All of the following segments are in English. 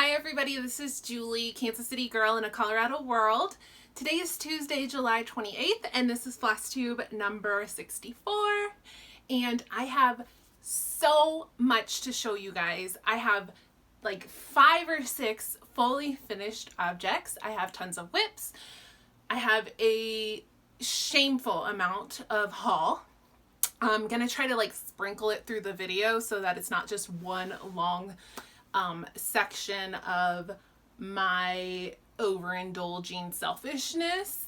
Hi everybody, this is Julie, Kansas City girl in a Colorado world. Today is Tuesday, July 28th, and this is Flosstube number 64. And I have so much to show you guys. I have like 5 or 6 fully finished objects. I have tons of whips. I have a shameful amount of haul. I'm gonna try to like sprinkle it through the video so that it's not just one long section of my overindulging selfishness.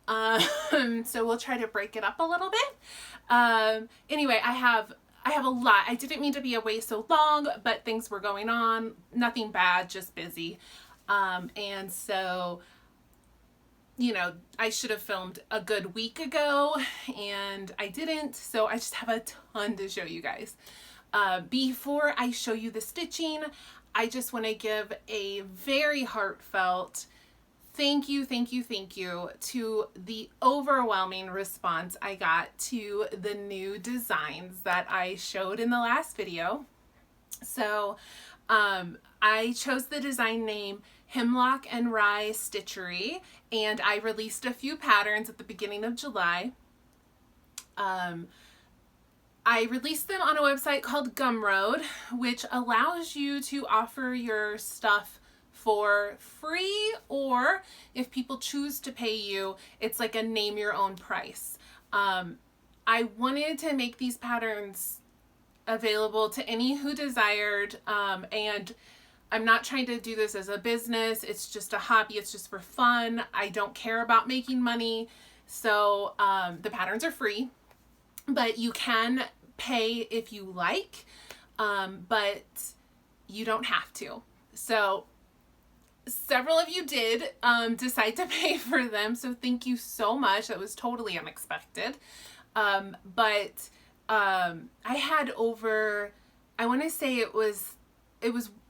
So we'll try to break it up a little bit. Anyway, I have a lot. I didn't mean to be away so long, but things were going on. Nothing bad, just busy. And so, you know, I should have filmed a good week ago and I didn't. So I just have a ton to show you guys. Before I show you the stitching, I just want to give a very heartfelt thank you to the overwhelming response I got to the new designs that I showed in the last video. So I chose the design name Hemlock and Rye Stitchery, and I released a few patterns at the beginning of July. I released them on a website called Gumroad, which allows you to offer your stuff for free, or if people choose to pay you, it's like a name your own price. I wanted to make these patterns available to any who desired, and I'm not trying to do this as a business. It's just a hobby. It's just for fun. I don't care about making money. So the patterns are free, but you can pay if you like, but you don't have to. So several of you did decide to pay for them, so thank you so much. That was totally unexpected. But I had over, I want to say it was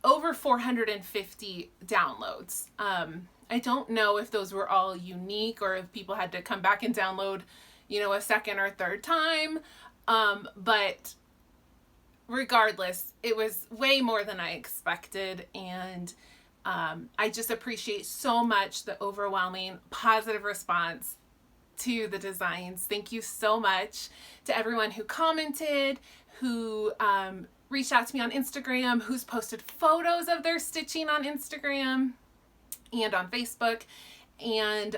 over 450 downloads. I don't know if those were all unique or if people had to come back and download, you know, a second or third time. But regardless, it was way more than I expected, and I just appreciate so much the overwhelming positive response to the designs. Thank you so much to everyone who commented, who reached out to me on Instagram, who's posted photos of their stitching on Instagram and on Facebook, and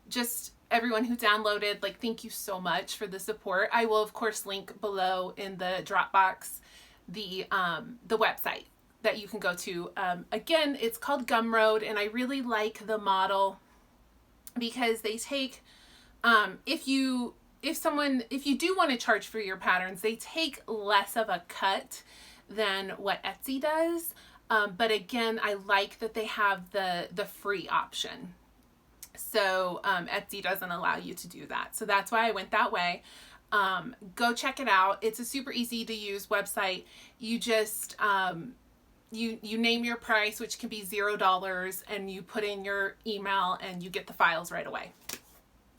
just everyone who downloaded. Like, thank you so much for the support. I will of course link below in the Dropbox the website that you can go to. Again, it's called Gumroad, and I really like the model because they take if you do want to charge for your patterns, they take less of a cut than what Etsy does. But again, I like that they have the free option. So Etsy doesn't allow you to do that. So that's why I went that way. Go check it out. It's a super easy to use website. You just, you name your price, which can be $0, and you put in your email and you get the files right away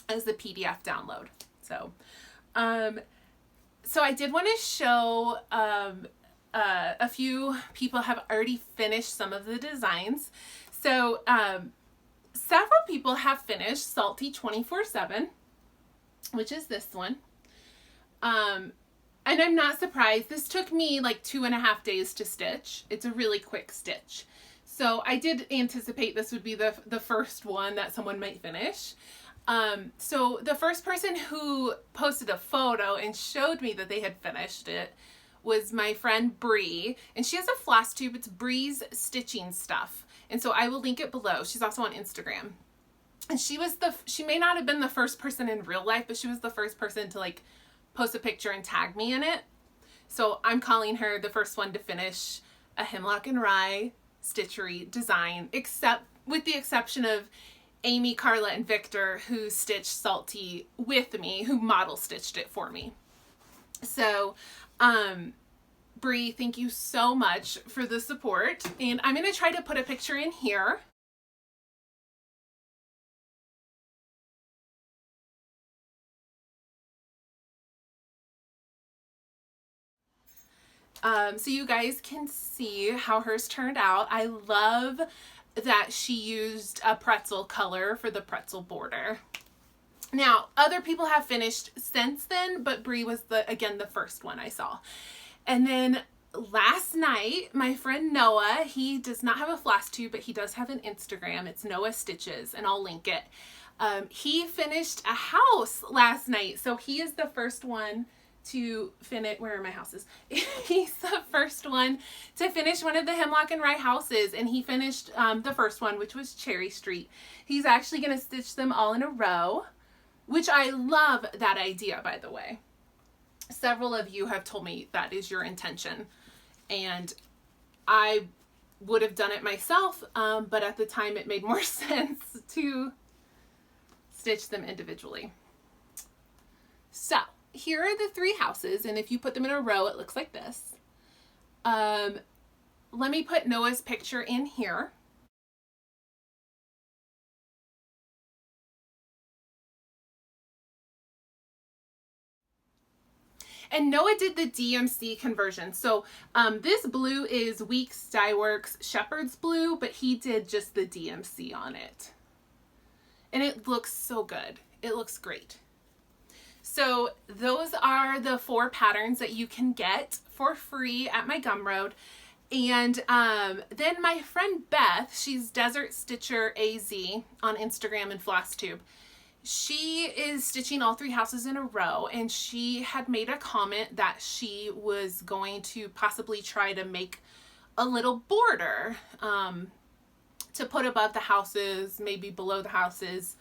as the PDF download. So, so I did want to show, a few people have already finished some of the designs. So, several people have finished Salty 24/7, which is this one. And I'm not surprised. This took me like 2.5 days to stitch. It's a really quick stitch. So I did anticipate this would be the first one that someone might finish. So the first person who posted a photo and showed me that they had finished it was my friend Bree, and she has a Flosstube. It's Bree's Stitching Stuff. And so I will link it below. She's also on Instagram. And she may not have been the first person in real life, but she was the first person to like post a picture and tag me in it. So I'm calling her the first one to finish a Hemlock and Rye Stitchery design, except with the exception of Amy, Carla, and Victor, who stitched Salty with me, who model stitched it for me. So, Bree, thank you so much for the support, and I'm going to try to put a picture in here. So you guys can see how hers turned out. I love that she used a pretzel color for the pretzel border. Now, other people have finished since then, but Bree was again the first one I saw. And then last night, my friend Noah, he does not have a Flosstube, but he does have an Instagram. It's Noah Stitches, and I'll link it. He finished a house last night, so he is the first one to finish. Where are my houses? He's the first one to finish one of the Hemlock and Rye houses, and he finished the first one, which was Cherry Street. He's actually going to stitch them all in a row, which I love that idea, by the way. Several of you have told me that is your intention, and I would have done it myself, but at the time it made more sense to stitch them individually. So here are the 3 houses, and if you put them in a row, it looks like this. Let me put Noah's picture in here. And Noah did the DMC conversion. So this blue is Weeks Dye Works Shepherd's Blue, but he did just the DMC on it. And it looks so good. It looks great. So those are the 4 patterns that you can get for free at my Gumroad. And then my friend Beth, she's Desert Stitcher AZ on Instagram and Flosstube. She is stitching all 3 houses in a row, and she had made a comment that she was going to possibly try to make a little border to put above the houses, maybe below the houses,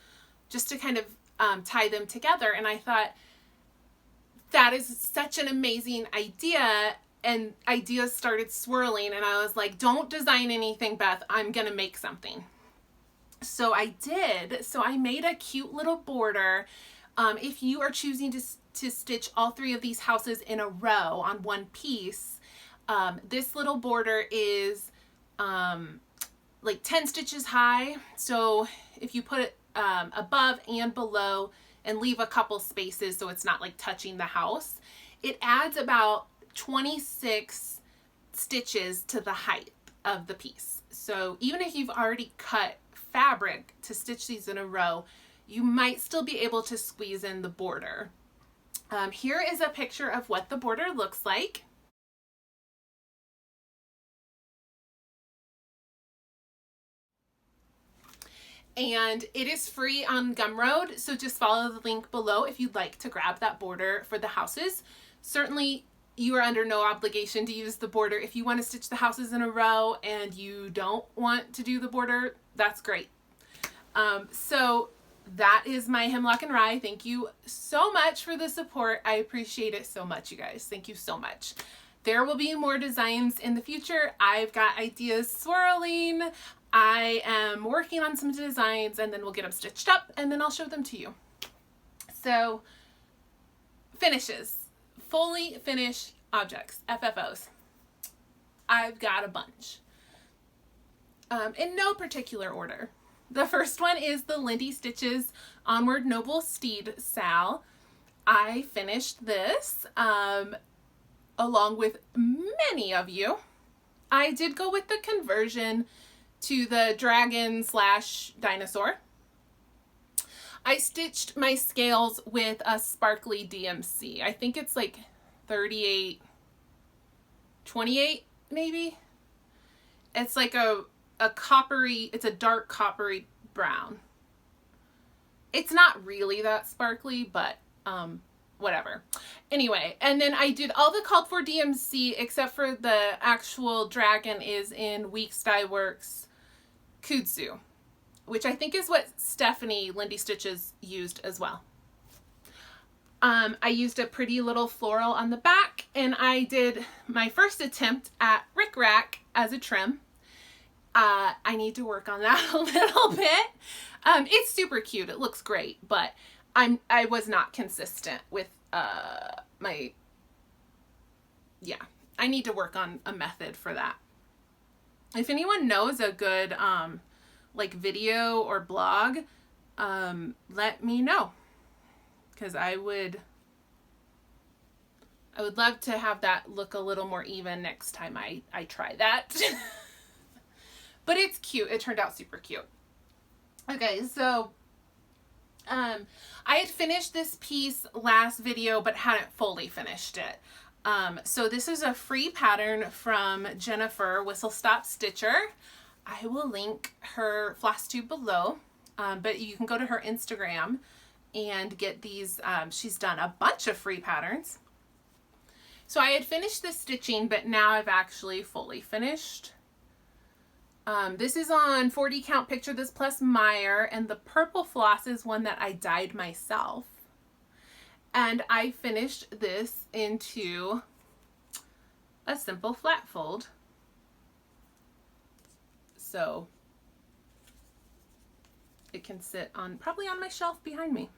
just to kind of tie them together. And I thought that is such an amazing idea, and ideas started swirling, and I was like, don't design anything, Beth, I'm gonna make something. So I did. So I made a cute little border. If you are choosing to stitch all 3 of these houses in a row on one piece, this little border is like 10 stitches high. So if you put it above and below and leave a couple spaces so it's not like touching the house, it adds about 26 stitches to the height of the piece. So even if you've already cut fabric to stitch these in a row, you might still be able to squeeze in the border. Here is a picture of what the border looks like. And it is free on Gumroad, so just follow the link below if you'd like to grab that border for the houses. Certainly you are under no obligation to use the border. If you want to stitch the houses in a row and you don't want to do the border, that's great. So that is my Hemlock and Rye. Thank you so much for the support. I appreciate it so much, you guys. Thank you so much. There will be more designs in the future. I've got ideas swirling. I am working on some designs, and then we'll get them stitched up, and then I'll show them to you. So finishes, fully finished objects, FFOs. I've got a bunch. In no particular order. The first one is the Lindy Stitches Onward Noble Steed Sal. I finished this along with many of you. I did go with the conversion to the dragon / dinosaur. I stitched my scales with a sparkly DMC. I think it's like 38, 28 maybe. It's like a coppery, it's a dark coppery brown. It's not really that sparkly, but whatever. Anyway, and then I did all the called for DMC except for the actual dragon is in Weeks Dye Works Kudzu, which I think is what Stephanie Lindy Stitches used as well. I used a pretty little floral on the back, and I did my first attempt at Rick Rack as a trim. I need to work on that a little bit. It's super cute. It looks great, but I was not consistent with I need to work on a method for that. If anyone knows a good like video or blog, let me know, because I I would love to have that look a little more even next time I try that. But it's cute. It turned out super cute. Okay, so I had finished this piece last video, but hadn't fully finished it. So this is a free pattern from Jennifer, Whistlestop Stitcher. I will link her Flosstube below, but you can go to her Instagram and get these. She's done a bunch of free patterns. So I had finished the stitching, but now I've actually fully finished. This is on 40 count Picture This plus Meyer, and the purple floss is one that I dyed myself. And I finished this into a simple flat fold. So it can sit on, probably on my shelf behind me.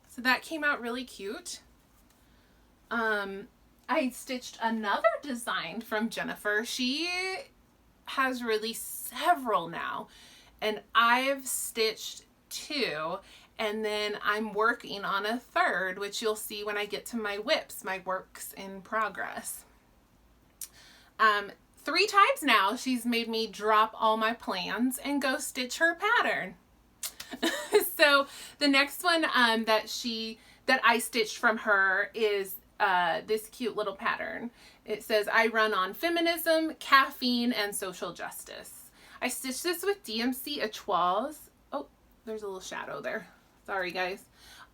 So that came out really cute. I stitched another design from Jennifer. She has released several now, and I've stitched 2, and then I'm working on a 3rd, which you'll see when I get to my whips, my works in progress. 3 times now she's made me drop all my plans and go stitch her pattern. So the next one that I stitched from her is this cute little pattern. It says, I run on feminism, caffeine, and social justice. I stitched this with DMC Etoiles. Oh, there's a little shadow there. Sorry, guys.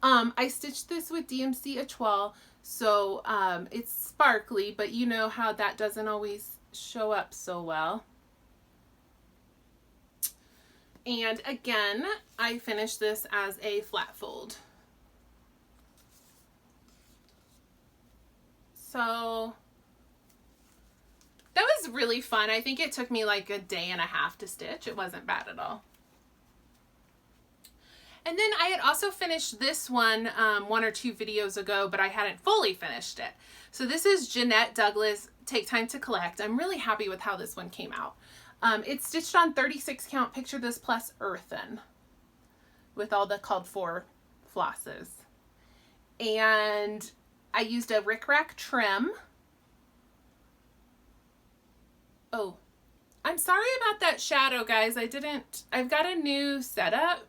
I stitched this with DMC Etoile, so it's sparkly, but you know how that doesn't always show up so well. And again, I finished this as a flat fold. So that was really fun. I think it took me like a day and a half to stitch. It wasn't bad at all. And then I had also finished this one 1 or 2 videos ago, but I hadn't fully finished it. So this is Jeanette Douglas, Take Time to Collect. I'm really happy with how this one came out. It's stitched on 36 count Picture This plus Earthen with all the called for flosses. And I used a rickrack trim. Oh, I'm sorry about that shadow, guys. I've got a new setup.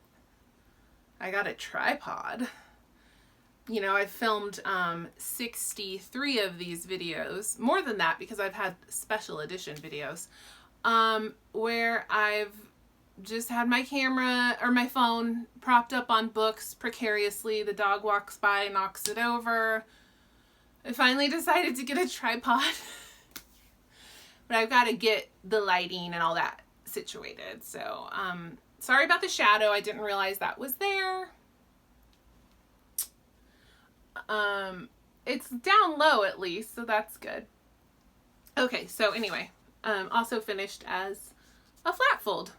I got a tripod. You know, I've filmed 63 of these videos, more than that because I've had special edition videos, where I've just had my camera or my phone propped up on books precariously. The dog walks by, knocks it over. I finally decided to get a tripod, but I've got to get the lighting and all that situated. So, sorry about the shadow. I didn't realize that was there. It's down low at least, so that's good. Okay, so anyway, also finished as a flat fold.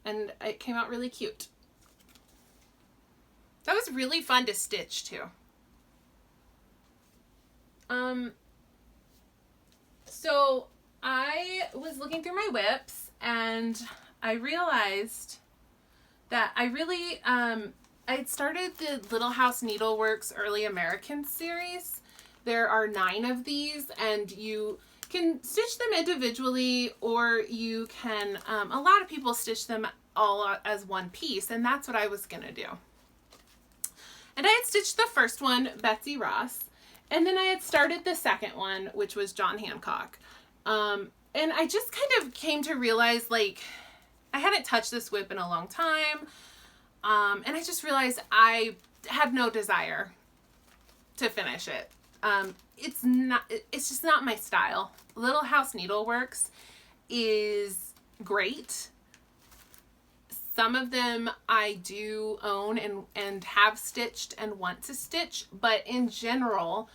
And it came out really cute. That was really fun to stitch too. So I was looking through my whips and I realized that I really, I had started the Little House Needleworks Early American series. There are 9 of these, and you can stitch them individually, or you can, a lot of people stitch them all as one piece, and that's what I was gonna do. And I had stitched the first one, Betsy Ross, and then I had started the second one, which was John Hancock. And I just kind of came to realize, like, I hadn't touched this whip in a long time. And I just realized I had no desire to finish it. It's just not my style. Little House Needleworks is great. Some of them I do own and have stitched and want to stitch, but in general,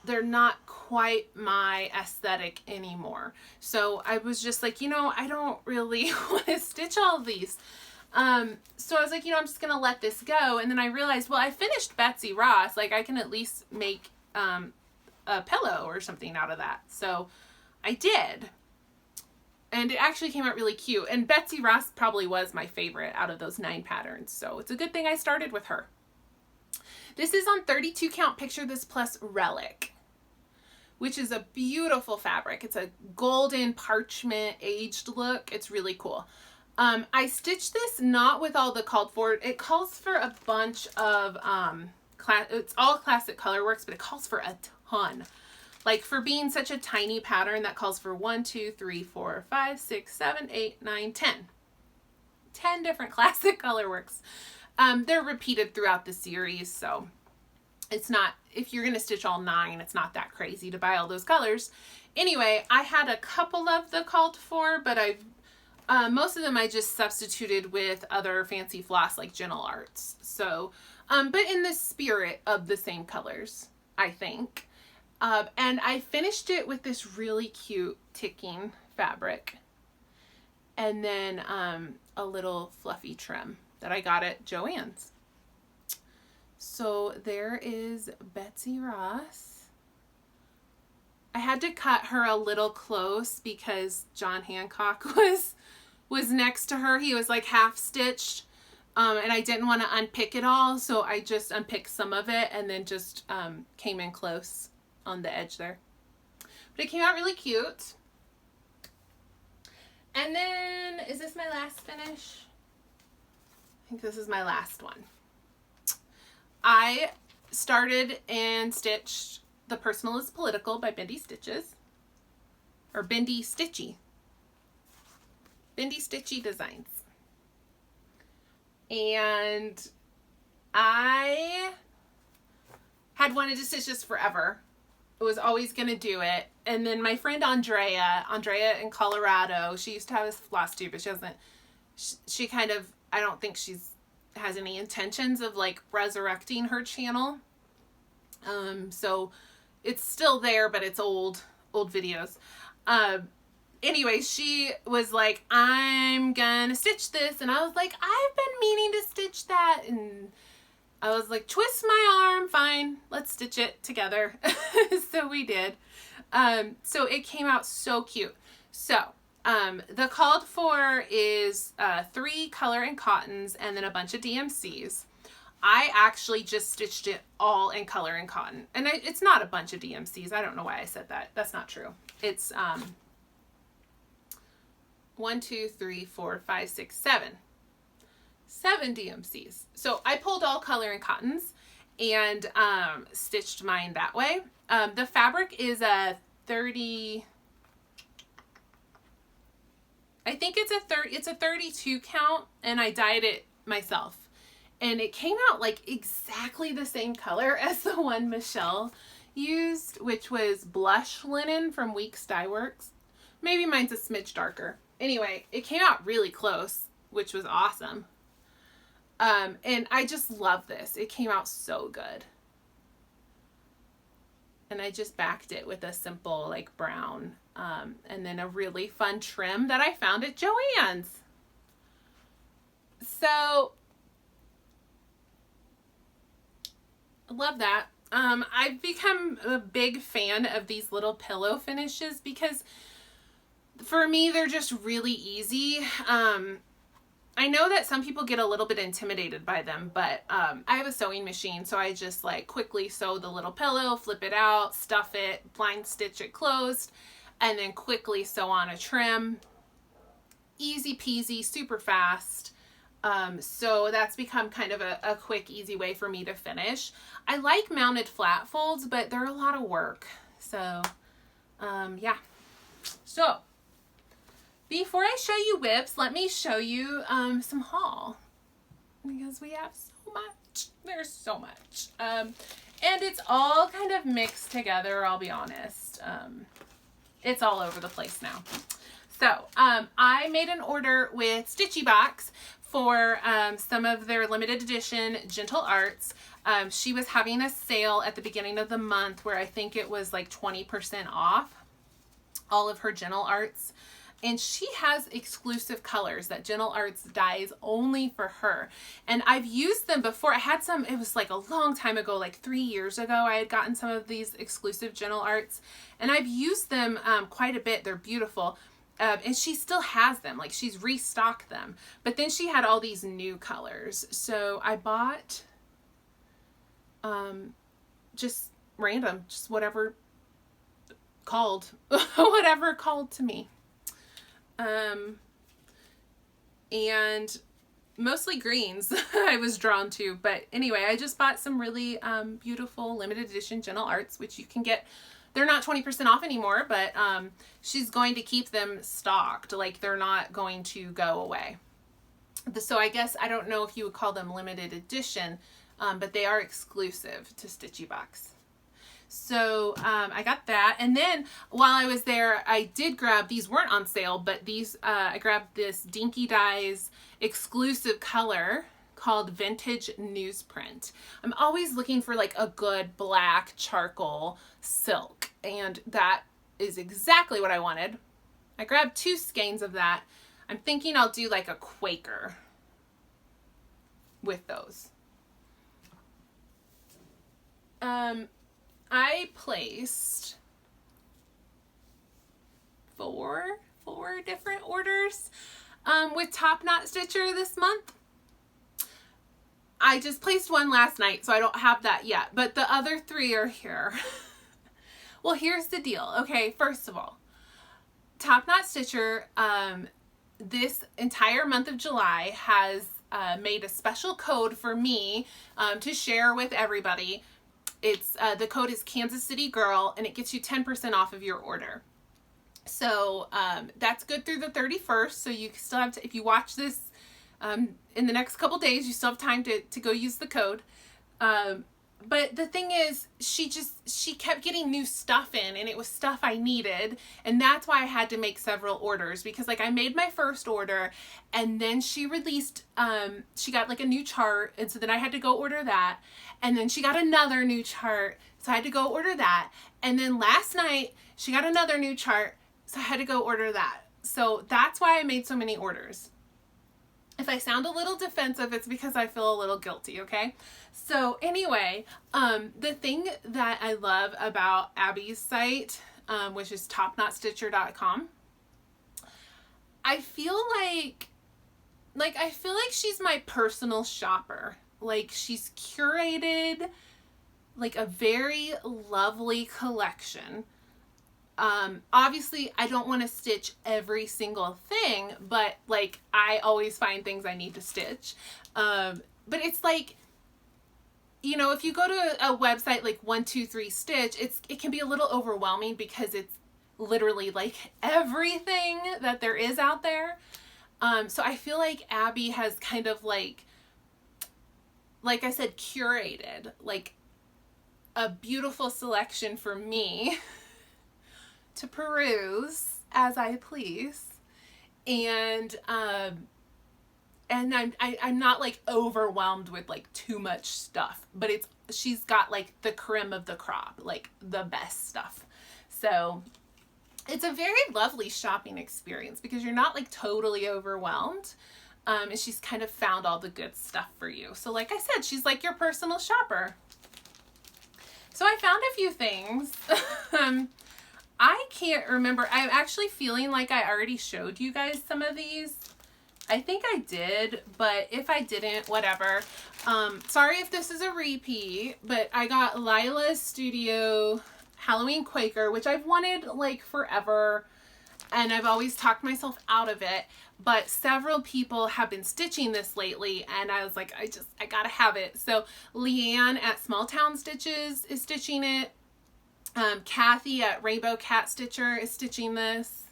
they're not quite my aesthetic anymore. So I was just like, you know, I don't really want to stitch all of these. So I was like, you know, I'm just going to let this go. And then I realized, well, I finished Betsy Ross. Like, I can at least make a pillow or something out of that. So I did. And it actually came out really cute. And Betsy Ross probably was my favorite out of those 9 patterns. So it's a good thing I started with her. This is on 32 count Picture This Plus Relic, which is a beautiful fabric. It's a golden parchment aged look. It's really cool. I stitched this not with all the called for. It calls for a bunch of, it's all classic colorworks, but it calls for a ton. Like for being such a tiny pattern, that calls for 1, 2, 3, 4, 5, 6, 7, 8, 9, 10. 10 different classic colorworks. They're repeated throughout the series, so it's not, if you're going to stitch all 9, it's not that crazy to buy all those colors. Anyway, I had a couple of the called for, but most of them I just substituted with other fancy floss like Gentle Arts. So, but in the spirit of the same colors, I think. And I finished it with this really cute ticking fabric. And then a little fluffy trim that I got at Joann's. So there is Betsy Ross. I had to cut her a little close because John Hancock was next to her. He was like half stitched. And I didn't want to unpick it all, so I just unpicked some of it and then just came in close on the edge there. But it came out really cute. And then, is this my last finish? I think this is my last one. I started and stitched The Personal is Political by Bendy Stitches. Or Bendy Stitchy. Bendy Stitchy Designs. And I had wanted to stitch this forever. I was always going to do it. And then my friend Andrea in Colorado, she used to have this Flosstube, but she doesn't, she kind of, I don't think has any intentions of like resurrecting her channel. So it's still there, but it's old videos. Anyway, she was like, I'm gonna stitch this. And I was like, I've been meaning to stitch that. And I was like, twist my arm, fine, let's stitch it together. So we did. So it came out so cute. So the called for is 3 color and cottons and then a bunch of DMCs. I actually just stitched it all in color and cotton. And it's not a bunch of DMCs. I don't know why I said that. That's not true. It's 1, 2, 3, 4, 5, 6, 7. 7 DMCs. So I pulled all color and cottons and stitched mine that way. The fabric is a 30, I think it's a 32 count, and I dyed it myself. And it came out like exactly the same color as the one Michelle used, which was blush linen from Weeks Dye Works. Maybe mine's a smidge darker. Anyway, it came out really close, which was awesome. And I just love this. It came out so good. And I just backed it with a simple like brown, and then a really fun trim that I found at Joann's. So I love that. I've become a big fan of these little pillow finishes because for me, they're just really easy. I know that some people get a little bit intimidated by them, but I have a sewing machine, so I just like quickly sew the little pillow, flip it out, stuff it, blind stitch it closed, and then quickly sew on a trim. Easy peasy, super fast. So that's become kind of a quick, easy way for me to finish. I like mounted flat folds, but they're a lot of work. So, yeah. So, before I show you whips, let me show you some haul. Because we have so much. There's so much. And it's all kind of mixed together, I'll be honest. It's all over the place now. So, I made an order with Stitchy Box for some of their limited edition Gentle Arts. She was having a sale at the beginning of the month where I think it was like 20% off all of her Gentle Arts. And she has exclusive colors that Gentle Arts dyes only for her. And I've used them before. I had some, it was like a long time ago, like 3 years ago, I had gotten some of these exclusive Gentle Arts. And I've used them quite a bit. They're beautiful. And she still has them. Like she's restocked them. But then she had all these new colors. So I bought just random, just whatever called, whatever called to me. And mostly greens I was drawn to. But anyway, I just bought some really beautiful limited edition Gentle Arts, which you can get. They're not 20% off anymore, but she's going to keep them stocked. Like, they're not going to go away. So I guess, I don't know if you would call them limited edition, but they are exclusive to Stitchy Box. So I got that. And then while I was there, I did grab, these weren't on sale, but these, I grabbed this Dinky Dyes exclusive color called Vintage Newsprint. I'm always looking for like a good black charcoal silk, and that is exactly what I wanted. I grabbed 2 skeins of that. I'm thinking I'll do like a Quaker with those. I placed four different orders with Top Knot Stitcher this month. I just placed one last night, so I don't have that yet, but the other 3 are here. Well, here's the deal. Okay, first of all, Top Knot Stitcher, this entire month of July has made a special code for me to share with everybody. It's the code is Kansas City Girl, and it gets you 10% off of your order. So that's good through the 31st. So you still have to, if you watch this in the next couple days, you still have time to go use the code. But the thing is, she kept getting new stuff in, and it was stuff I needed. And that's why I had to make several orders, because like I made my first order, and then she released, she got like a new chart. And so then I had to go order that. And then she got another new chart, so I had to go order that. And then last night she got another new chart, so I had to go order that. So that's why I made so many orders. If I sound a little defensive, it's because I feel a little guilty, okay? So anyway, the thing that I love about Abby's site, which is topknotstitcher.com, I feel like she's my personal shopper. Like, she's curated like a very lovely collection. Obviously I don't want to stitch every single thing, but like I always find things I need to stitch. But it's like, you know, if you go to a website like 123 Stitch, it can be a little overwhelming because it's literally like everything that there is out there. So I feel like Abby has kind of like I said, curated like a beautiful selection for me to peruse as I please. And I'm not like overwhelmed with like too much stuff, but she's got like the creme of the crop, like the best stuff. So it's a very lovely shopping experience because you're not like totally overwhelmed. And she's kind of found all the good stuff for you. So like I said, she's like your personal shopper. So I found a few things. I can't remember. I'm actually feeling like I already showed you guys some of these. I think I did, but if I didn't, whatever. Sorry if this is a repeat, but I got Lila's Studio Halloween Quaker, which I've wanted like forever, and I've always talked myself out of it. But several people have been stitching this lately, and I was like, I gotta have it. So Leanne at Small Town Stitches is stitching it. Kathy at Rainbow Cat Stitcher is stitching this.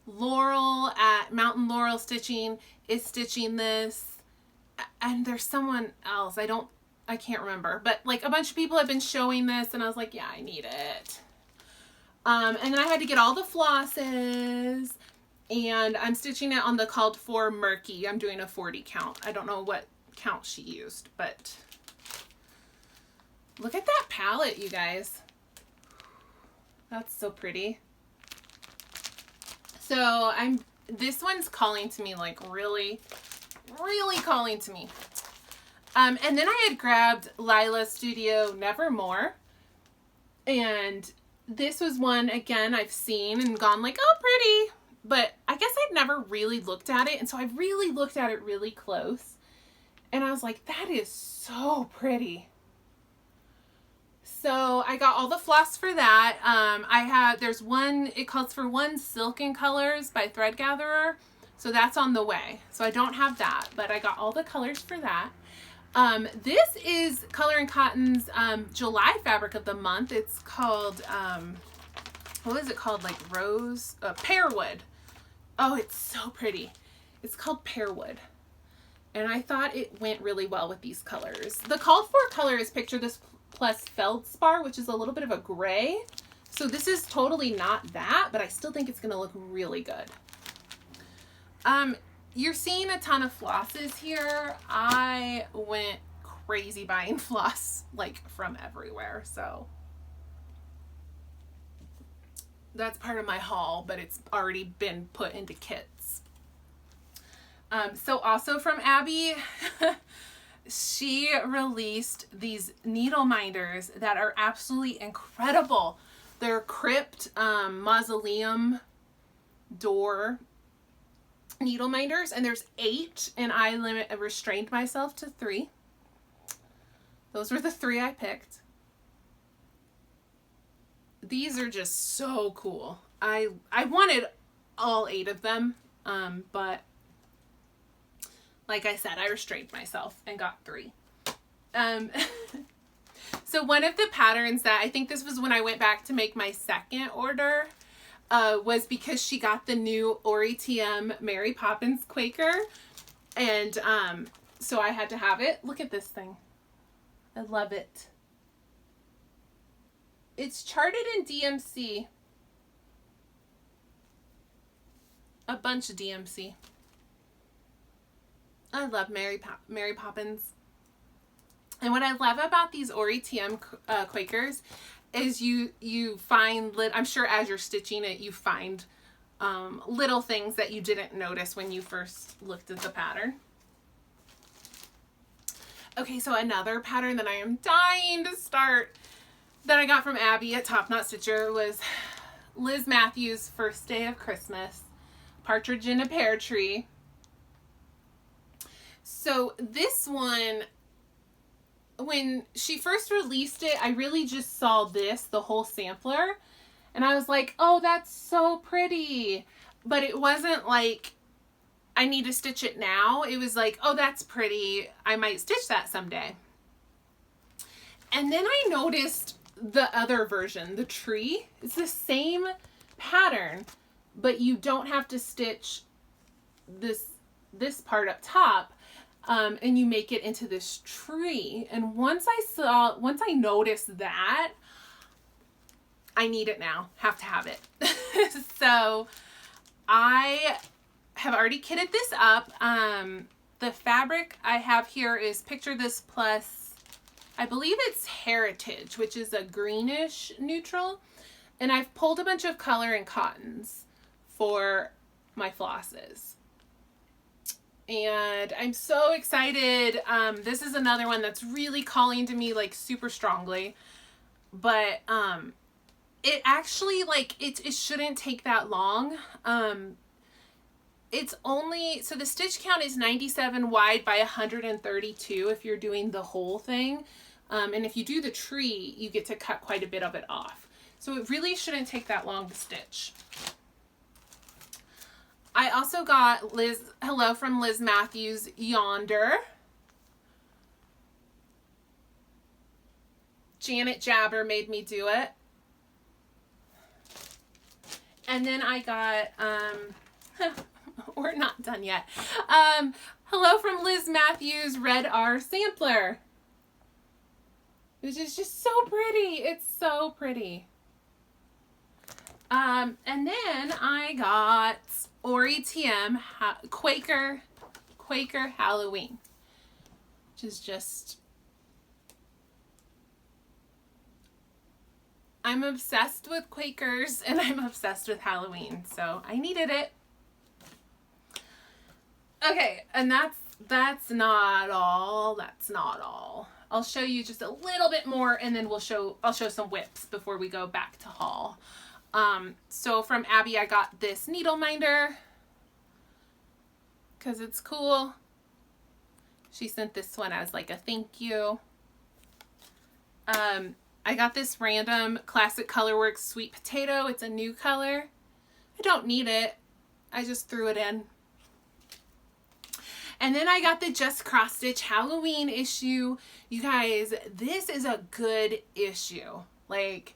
Laurel at Mountain Laurel Stitching is stitching this. And there's someone else, I can't remember, but like a bunch of people have been showing this, and I was like, yeah, I need it. And then I had to get all the flosses, and I'm stitching it on the called for Murky. I'm doing a 40 count. I don't know what count she used, but look at that palette, you guys. That's so pretty. So this one's calling to me, like really, really calling to me. And then I had grabbed Lila Studio Nevermore, and this was one, again, I've seen and gone like, oh, pretty, but I guess I'd never really looked at it. And so I really looked at it really close, and I was like, that is so pretty. So I got all the floss for that. There's one, it calls for one Silken Colors by Thread Gatherer. So that's on the way. So I don't have that, but I got all the colors for that. This is Color and Cotton's July fabric of the month. It's called, what is it called? Like rose, Pearwood. Oh, it's so pretty. It's called Pearwood. And I thought it went really well with these colors. The called for color is Picture This plus Feldspar, which is a little bit of a gray. So this is totally not that, but I still think it's going to look really good. You're seeing a ton of flosses here. I went crazy buying floss, like, from everywhere, so that's part of my haul, but it's already been put into kits. So also from Abby, she released these needle minders that are absolutely incredible. They're crypt mausoleum door needle minders, and there's 8, and I restrained myself to 3. Those were the 3 I picked. These are just so cool. I wanted all 8 of them, but like I said, I restrained myself and got 3. So one of the patterns that I think this was when I went back to make my second order, was because she got the new ORITM Mary Poppins Quaker, and so I had to have it. Look at this thing. I love it. It's charted in DMC. A bunch of DMC. I love Mary Poppins. And what I love about these ORITM Quakers is you find, I'm sure as you're stitching it, you find little things that you didn't notice when you first looked at the pattern. Okay, so another pattern that I am dying to start that I got from Abby at Top Knot Stitcher was Liz Matthews' First Day of Christmas, Partridge in a Pear Tree. So this one, when she first released it, I really just saw the whole sampler, and I was like, oh, that's so pretty. But it wasn't like, I need to stitch it now. It was like, oh, that's pretty. I might stitch that someday. And then I noticed the other version, the tree. It's the same pattern, but you don't have to stitch this part up top. And you make it into this tree. And once I noticed that, I need it now. Have to have it. So I have already kitted this up. The fabric I have here is Picture This plus, I believe it's Heritage, which is a greenish neutral. And I've pulled a bunch of color and cottons for my flosses. And I'm so excited. This is another one that's really calling to me, like, super strongly. But it actually, like, it shouldn't take that long. It's only, so the stitch count is 97 wide by 132 if you're doing the whole thing. And if you do the tree, you get to cut quite a bit of it off. So it really shouldn't take that long to stitch. I also got Hello from Liz Matthews Yonder. Janet Jabber made me do it. And then I got, we're not done yet. Hello from Liz Matthews Red R Sampler. Which is just so pretty. It's so pretty. And then I got ORITM Quaker Halloween, which is just, I'm obsessed with Quakers and I'm obsessed with Halloween, so I needed it. Okay, and that's not all. That's not all. I'll show you just a little bit more, and then I'll show some whips before we go back to haul. So from Abby, I got this needle minder because it's cool. She sent this one as like a thank you. I got this random Classic Colorworks Sweet Potato. It's a new color. I don't need it. I just threw it in. And then I got the Just Cross Stitch Halloween issue. You guys, this is a good issue. Like,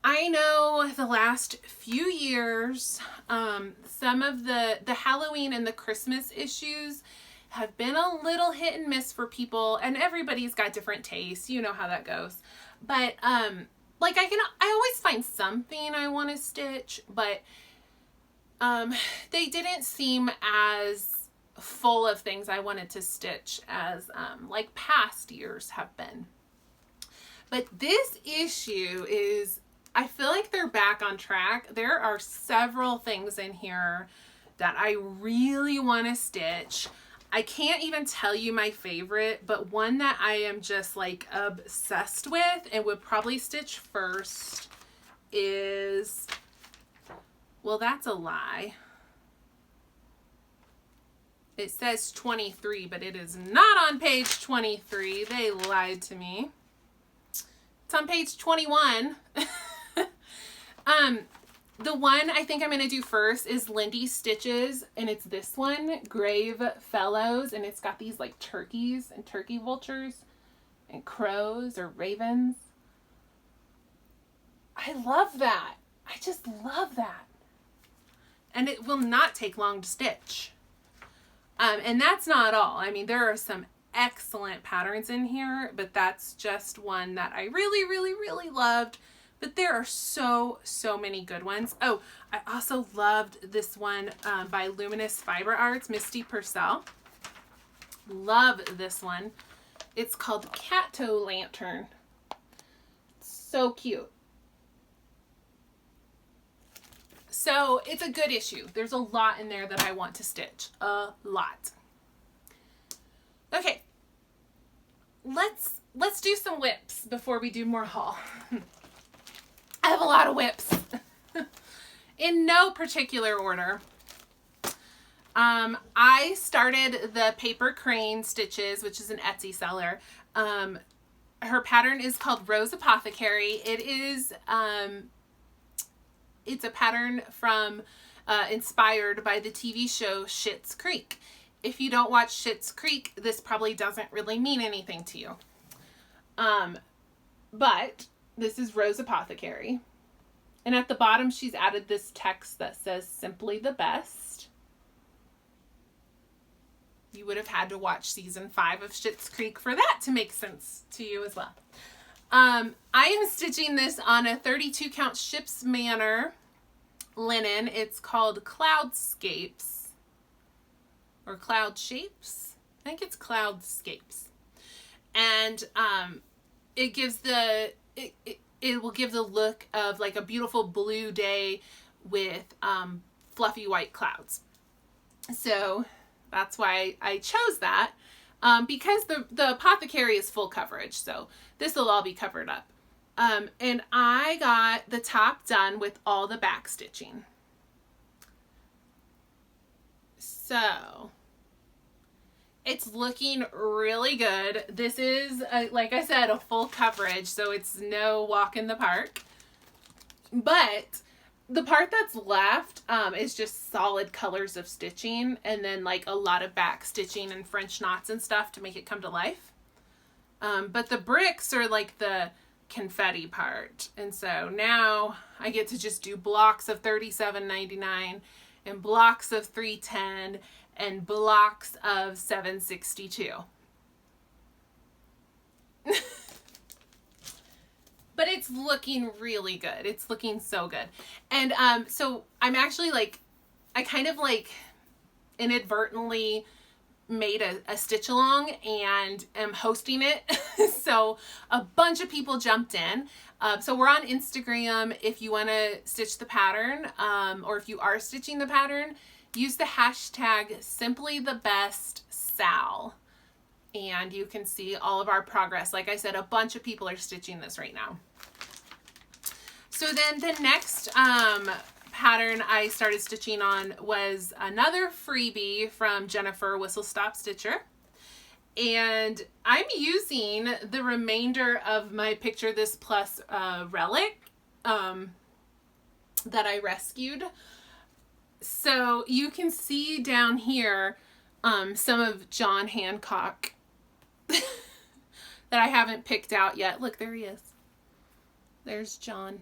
I know the last few years, some of the Halloween and the Christmas issues have been a little hit and miss for people, and everybody's got different tastes. You know how that goes. But, like, I always find something I want to stitch, but, they didn't seem as full of things I wanted to stitch as, like past years have been. But this issue is, I feel like they're back on track. There are several things in here that I really want to stitch. I can't even tell you my favorite, but one that I am just like obsessed with and would probably stitch first is, well, that's a lie. It says 23, but it is not on page 23. They lied to me. It's on page 21. The one I think I'm going to do first is Lindy Stitches, and it's this one, Grave Fellows, and it's got these like turkeys and turkey vultures and crows or ravens. I love that. I just love that. And it will not take long to stitch. And that's not all. I mean, there are some excellent patterns in here, but that's just one that I really, really, really loved. But there are so many good ones. Oh, I also loved this one by Luminous Fiber Arts, Misty Purcell. Love this one. It's called Cat Toe Lantern. So cute. So it's a good issue. There's a lot in there that I want to stitch. A lot. Okay. Let's do some whips before we do more haul. I have a lot of whips. In no particular order. I started the Paper Crane Stitches, which is an Etsy seller. Her pattern is called Rose Apothecary. It is, it's a pattern from, inspired by the TV show Schitt's Creek. If you don't watch Schitt's Creek, this probably doesn't really mean anything to you. But this is Rose Apothecary. And at the bottom, she's added this text that says, Simply the Best. You would have had to watch season 5 of Schitt's Creek for that to make sense to you as well. I am stitching this on a 32 count Ship's Manor linen. It's called Cloudscapes. Or Cloud Shapes. I think it's Cloudscapes. And it gives the... It will give the look of like a beautiful blue day with fluffy white clouds. So that's why I chose that, because the Apothecary is full coverage. So this will all be covered up. And I got the top done with all the back stitching. So it's looking really good. This is, like I said, a full coverage, so it's no walk in the park. But the part that's left is just solid colors of stitching, and then like a lot of back stitching and French knots and stuff to make it come to life. But the bricks are like the confetti part, and so now I get to just do blocks of $37.99 and blocks of $3.10 and blocks of $7.62. But it's looking really good. It's looking so good. And so I'm actually like, I kind of like inadvertently made a stitch along and am hosting it. So a bunch of people jumped in. So we're on Instagram. If you want to stitch the pattern, or if you are stitching the pattern, use the hashtag SimplyTheBestSal, and you can see all of our progress. Like I said, a bunch of people are stitching this right now. So then the next pattern I started stitching on was another freebie from Jennifer Whistlestop Stitcher. And I'm using the remainder of my Picture This Plus relic that I rescued. So you can see down here some of John Hancock that I haven't picked out yet. Look, there he is. There's John.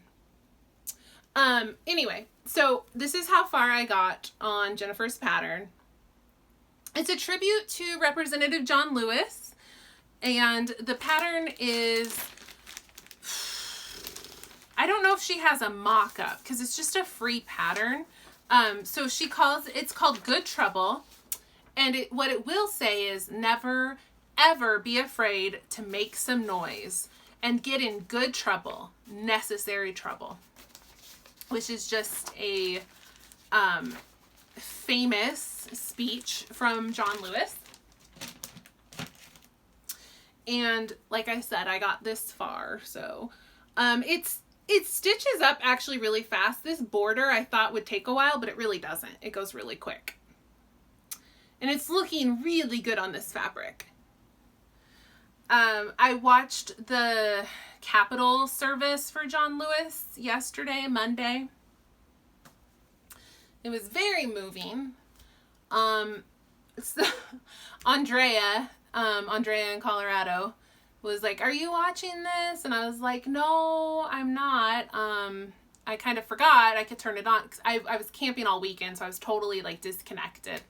Anyway, so this is how far I got on Jennifer's pattern. It's a tribute to Representative John Lewis, and the pattern is, I don't know if she has a mock-up because it's just a free pattern. So it's called Good Trouble, and what it will say is never ever be afraid to make some noise and get in good trouble, necessary trouble, which is just a famous speech from John Lewis. And like I said, I got this far, so it stitches up actually really fast. This border I thought would take a while, but it really doesn't. It goes really quick. And it's looking really good on this fabric. I watched the Capitol service for John Lewis yesterday, Monday. It was very moving. So Andrea in Colorado was like, "Are you watching this?" And I was like, "No, I'm not." I kind of forgot I could turn it on because I was camping all weekend, so I was totally like disconnected.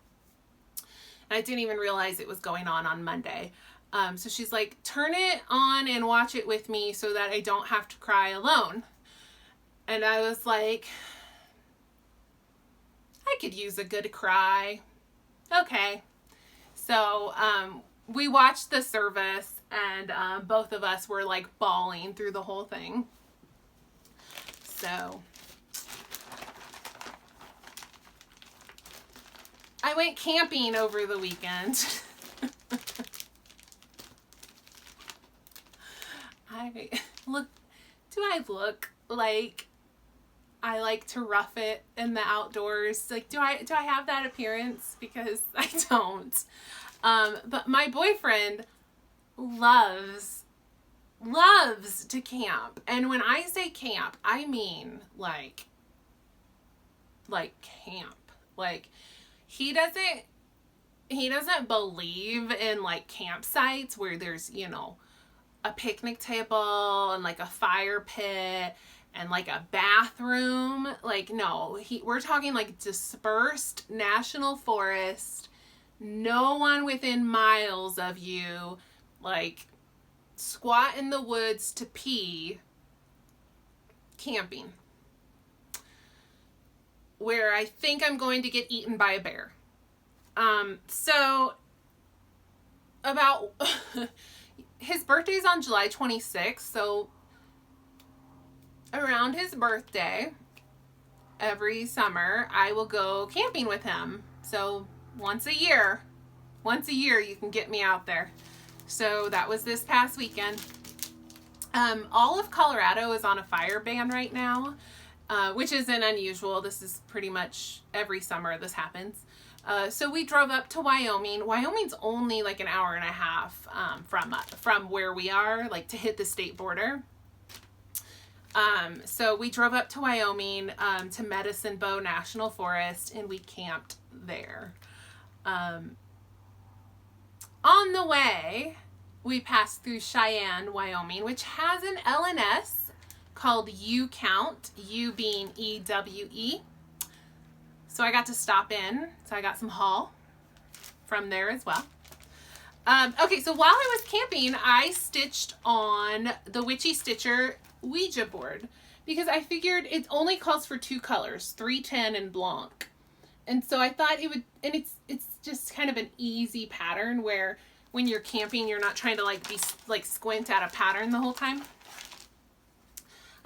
And I didn't even realize it was going on Monday. So she's like, "Turn it on and watch it with me so that I don't have to cry alone." And I was like, I could use a good cry. Okay. So we watched the service, and both of us were like bawling through the whole thing. So I went camping over the weekend. Do I look like I like to rough it in the outdoors? Like, do I have that appearance? Because I don't. But my boyfriend loves to camp. And when I say camp, I mean like camp. Like, he doesn't believe in like campsites where there's, you know, a picnic table and like a fire pit and like a bathroom. Like, no, we're talking like dispersed national forest, no one within miles of you, like squat in the woods to pee, camping, where I think I'm going to get eaten by a bear. So about his birthday's on July 26th, so around his birthday every summer I will go camping with him. So once a year you can get me out there. So that was this past weekend. All of Colorado is on a fire ban right now, which isn't unusual. This is pretty much every summer this happens. So we drove up to Wyoming. Wyoming's only like an hour and a half from where we are, like to hit the state border. So we drove up to Wyoming to Medicine Bow National Forest, and we camped there. On the way, we passed through Cheyenne, Wyoming, which has an LNS called U Count, U being EWE. So I got to stop in. So I got some haul from there as well. Okay, so while I was camping, I stitched on the Witchy Stitcher Ouija board because I figured it only calls for 2 colors, 310 and Blanc. And so I thought it would, and it's just kind of an easy pattern where when you're camping, you're not trying to like be like squint at a pattern the whole time.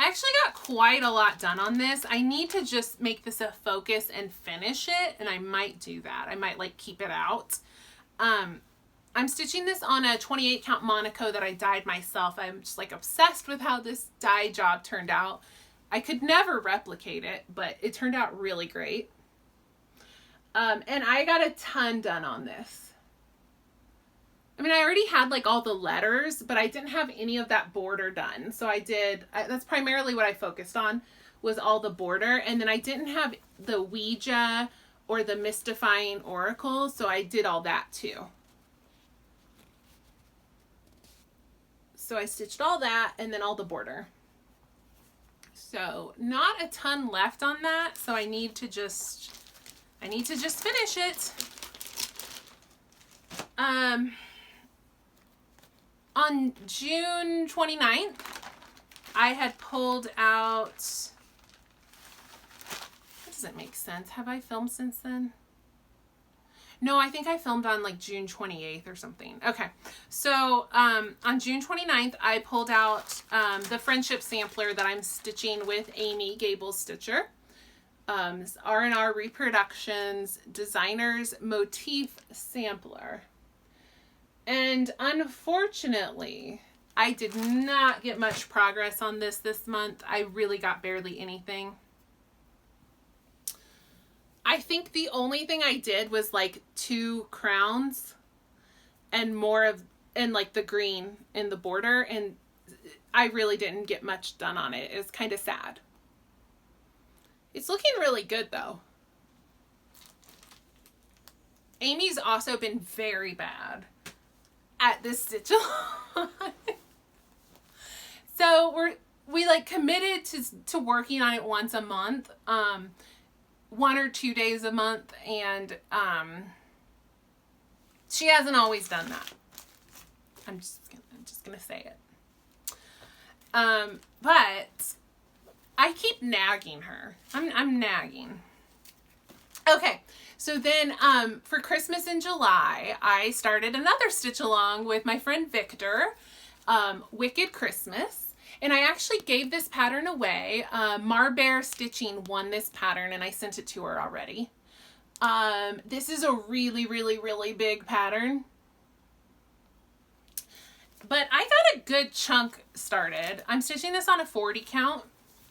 I actually got quite a lot done on this. I need to just make this a focus and finish it, and I might do that. I might like keep it out. I'm stitching this on a 28 count Monaco that I dyed myself. I'm just like obsessed with how this dye job turned out. I could never replicate it, but it turned out really great. And I got a ton done on this. I mean, I already had like all the letters, but I didn't have any of that border done. So that's primarily what I focused on, was all the border. And then I didn't have the Ouija or the Mystifying Oracle, so I did all that too. So I stitched all that and then all the border. So not a ton left on that, so I need to just finish it. On June 29th, I had pulled out, that doesn't make sense. Have I filmed since then? No, I think I filmed on like June 28th or something. Okay. So, on June 29th, I pulled out, the friendship sampler that I'm stitching with Amy Gable's Stitcher. This R&R Reproductions Designer's Motif Sampler. And unfortunately, I did not get much progress on this month. I really got barely anything. I think the only thing I did was like 2 crowns and like the green in the border, and I really didn't get much done on it. It's kind of sad. It's looking really good though. Amy's also been very bad at this stitch along. So we like committed to working on it once a month, 1 or 2 days a month, and she hasn't always done that. I'm just gonna say it. But I keep nagging her. I'm nagging. Okay. So then, for Christmas in July, I started another stitch along with my friend Victor, Wicked Christmas. And I actually gave this pattern away. Marbear Stitching won this pattern, and I sent it to her already. This is a really, really, really big pattern. But I got a good chunk started. I'm stitching this on a 40 count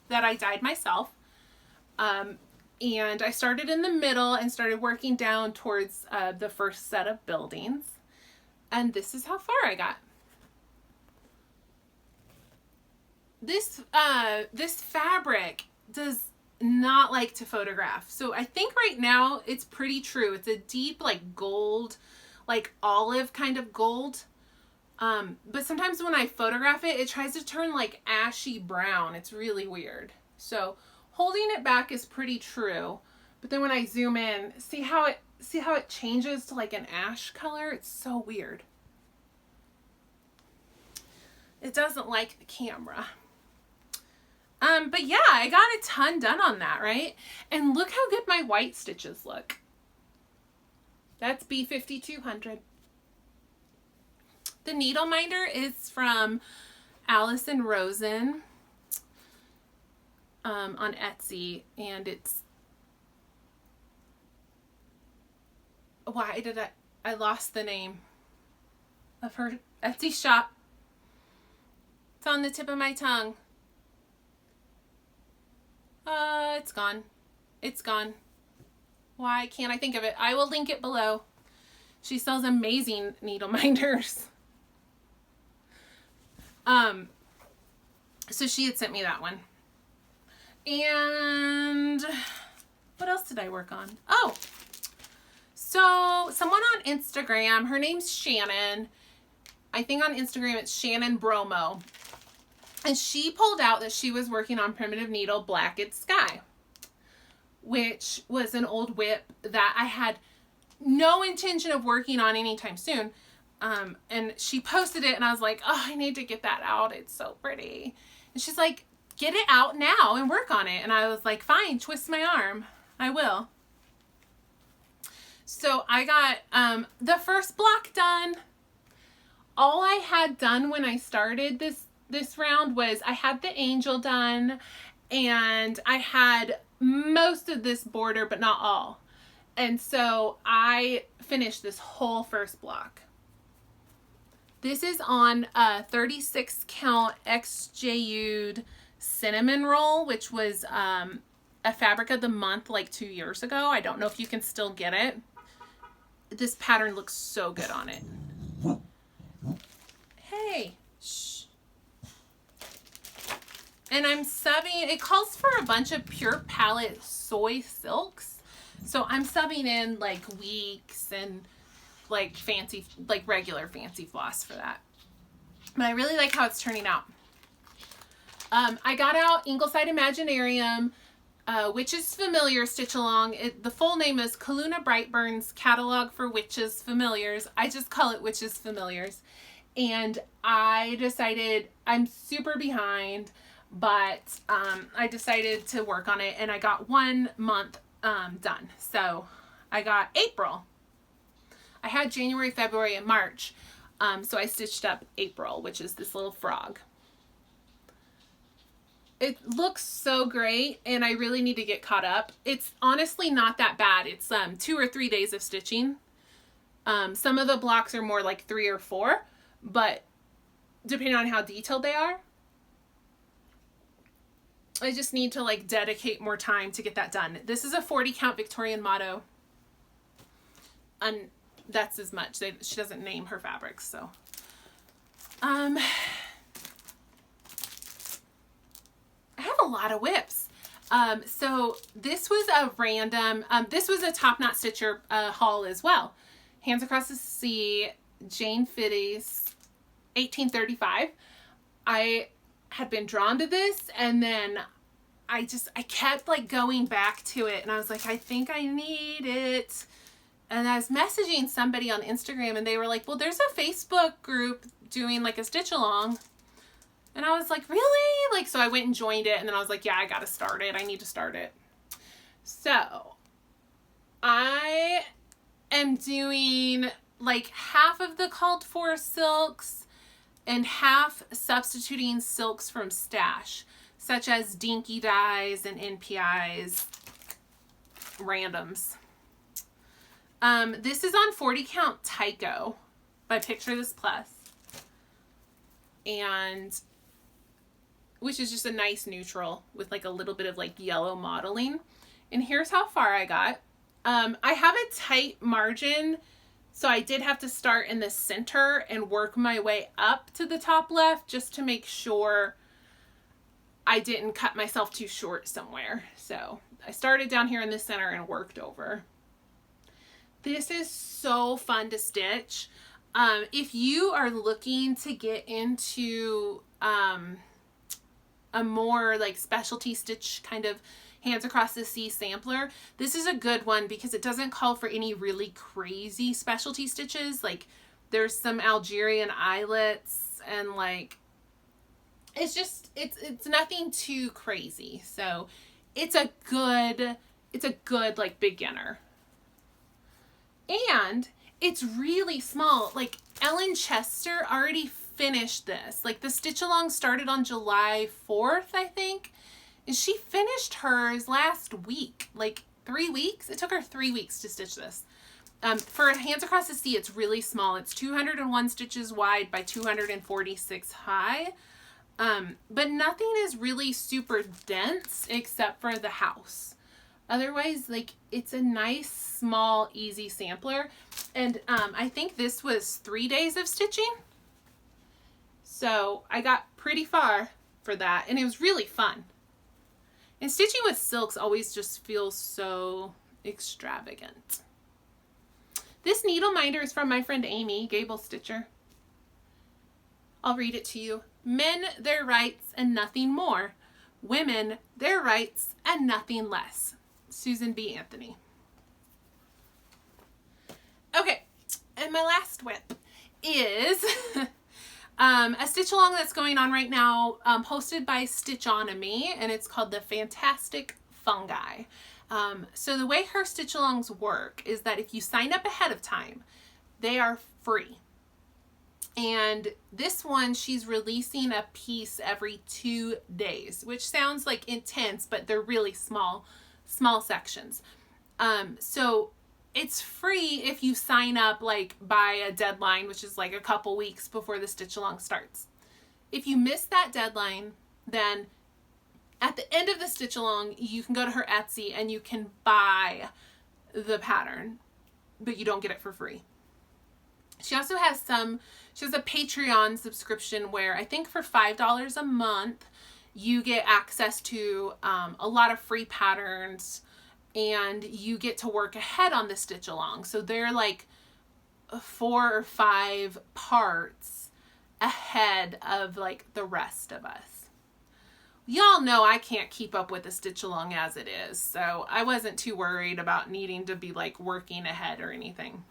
that I dyed myself. And I started in the middle and started working down towards the first set of buildings. And this is how far I got. This fabric does not like to photograph. So I think right now it's pretty true. It's a deep like gold, like olive kind of gold. But sometimes when I photograph it, it tries to turn like ashy brown. It's really weird. So holding it back is pretty true, but then when I zoom in, see how it changes to like an ash color? It's so weird. It doesn't like the camera. But yeah, I got a ton done on that, right? And look how good my white stitches look. That's B5200. The needle minder is from Allison Rosen. On Etsy, and it's, why did I lost the name of her Etsy shop. It's on the tip of my tongue. It's gone. It's gone. Why can't I think of it? I will link it below. She sells amazing needle minders. So she had sent me that one. And what else did I work on? Oh, so someone on Instagram, her name's Shannon. I think on Instagram it's Shannon Bromo. And she pulled out that she was working on Primitive Needle Blacked Sky, which was an old whip that I had no intention of working on anytime soon. And she posted it and I was like, oh, I need to get that out. It's so pretty. And she's like, get it out now and work on it. And I was like, fine, twist my arm. I will. So I got the first block done. All I had done when I started this round was I had the angel done and I had most of this border, but not all. And so I finished this whole first block. This is on a 36 count XJU'd cinnamon roll, which was a fabric of the month like 2 years ago. I don't know if you can still get it. This pattern looks so good on it. Hey, shh. And I'm subbing, it calls for a bunch of Pure Palette soy silks. So I'm subbing in like weeks and like fancy, like regular fancy floss for that. But I really like how it's turning out. I got out Ingleside Imaginarium, Witches Familiar Stitch Along. The full name is Kaluna Brightburn's Catalog for Witches Familiars. I just call it Witches Familiars. And I decided, I'm super behind, but I decided to work on it, and I got 1 month done. So I got April. I had January, February, and March. So I stitched up April, which is this little frog. It looks so great, and I really need to get caught up. It's honestly not that bad. It's 2 or 3 days of stitching. Some of the blocks are more like 3 or 4, but depending on how detailed they are, I just need to like dedicate more time to get that done. This is a 40 count Victorian motto, and that's as much. She doesn't name her fabrics, so I have a lot of whips. So this was a random, this was a Top Knot Stitcher haul as well. Hands Across the Sea, Jane Fitty's 1835. I had been drawn to this, and then I kept like going back to it, and I was like, I think I need it. And I was messaging somebody on Instagram, and they were like, well, there's a Facebook group doing like a stitch along. And I was like, really? Like, so I went and joined it, and then I was like, yeah, I gotta start it. I need to start it. So I am doing like half of the called for silks and half substituting silks from Stash, such as Dinky Dyes and NPIs, randoms. This is on 40 count Tycho by Picture This Plus, and which is just a nice neutral with like a little bit of like yellow modeling. And here's how far I got. I have a tight margin, so I did have to start in the center and work my way up to the top left just to make sure I didn't cut myself too short somewhere. So I started down here in the center and worked over. This is so fun to stitch. If you are looking to get into a more like specialty stitch kind of Hands Across the Sea sampler, this is a good one because it doesn't call for any really crazy specialty stitches. Like there's some Algerian eyelets, and like it's just it's nothing too crazy. So it's a good like beginner. And it's really small. Like Ellen Chester already finished this. Like the stitch along started on July 4th, I think. And she finished hers last week, like 3 weeks. It took her 3 weeks to stitch this. For Hands Across the Sea, it's really small. It's 201 stitches wide by 246 high. But nothing is really super dense except for the house. Otherwise, like, it's a nice, small, easy sampler. And I think this was 3 days of stitching. So I got pretty far for that, and it was really fun. And stitching with silks always just feels so extravagant. This needle minder is from my friend Amy, Gable Stitcher. I'll read it to you. Men, their rights, and nothing more. Women, their rights, and nothing less. Susan B. Anthony. Okay, and my last whip is a stitch along that's going on right now, posted by Stitchonomy, and it's called The Fantastic Fungi. So the way her stitch alongs work is that if you sign up ahead of time, they are free. And this one, she's releasing a piece every 2 days, which sounds like intense, but they're really small sections. So it's free if you sign up like by a deadline, which is like a couple weeks before the stitch along starts. If you miss that deadline, then at the end of the stitch along, you can go to her Etsy and you can buy the pattern, but you don't get it for free. She also has she has a Patreon subscription where I think for $5 a month, you get access to a lot of free patterns, and you get to work ahead on the stitch along. So they're like 4 or 5 parts ahead of like the rest of us. Y'all know I can't keep up with the stitch along as it is, so I wasn't too worried about needing to be like working ahead or anything.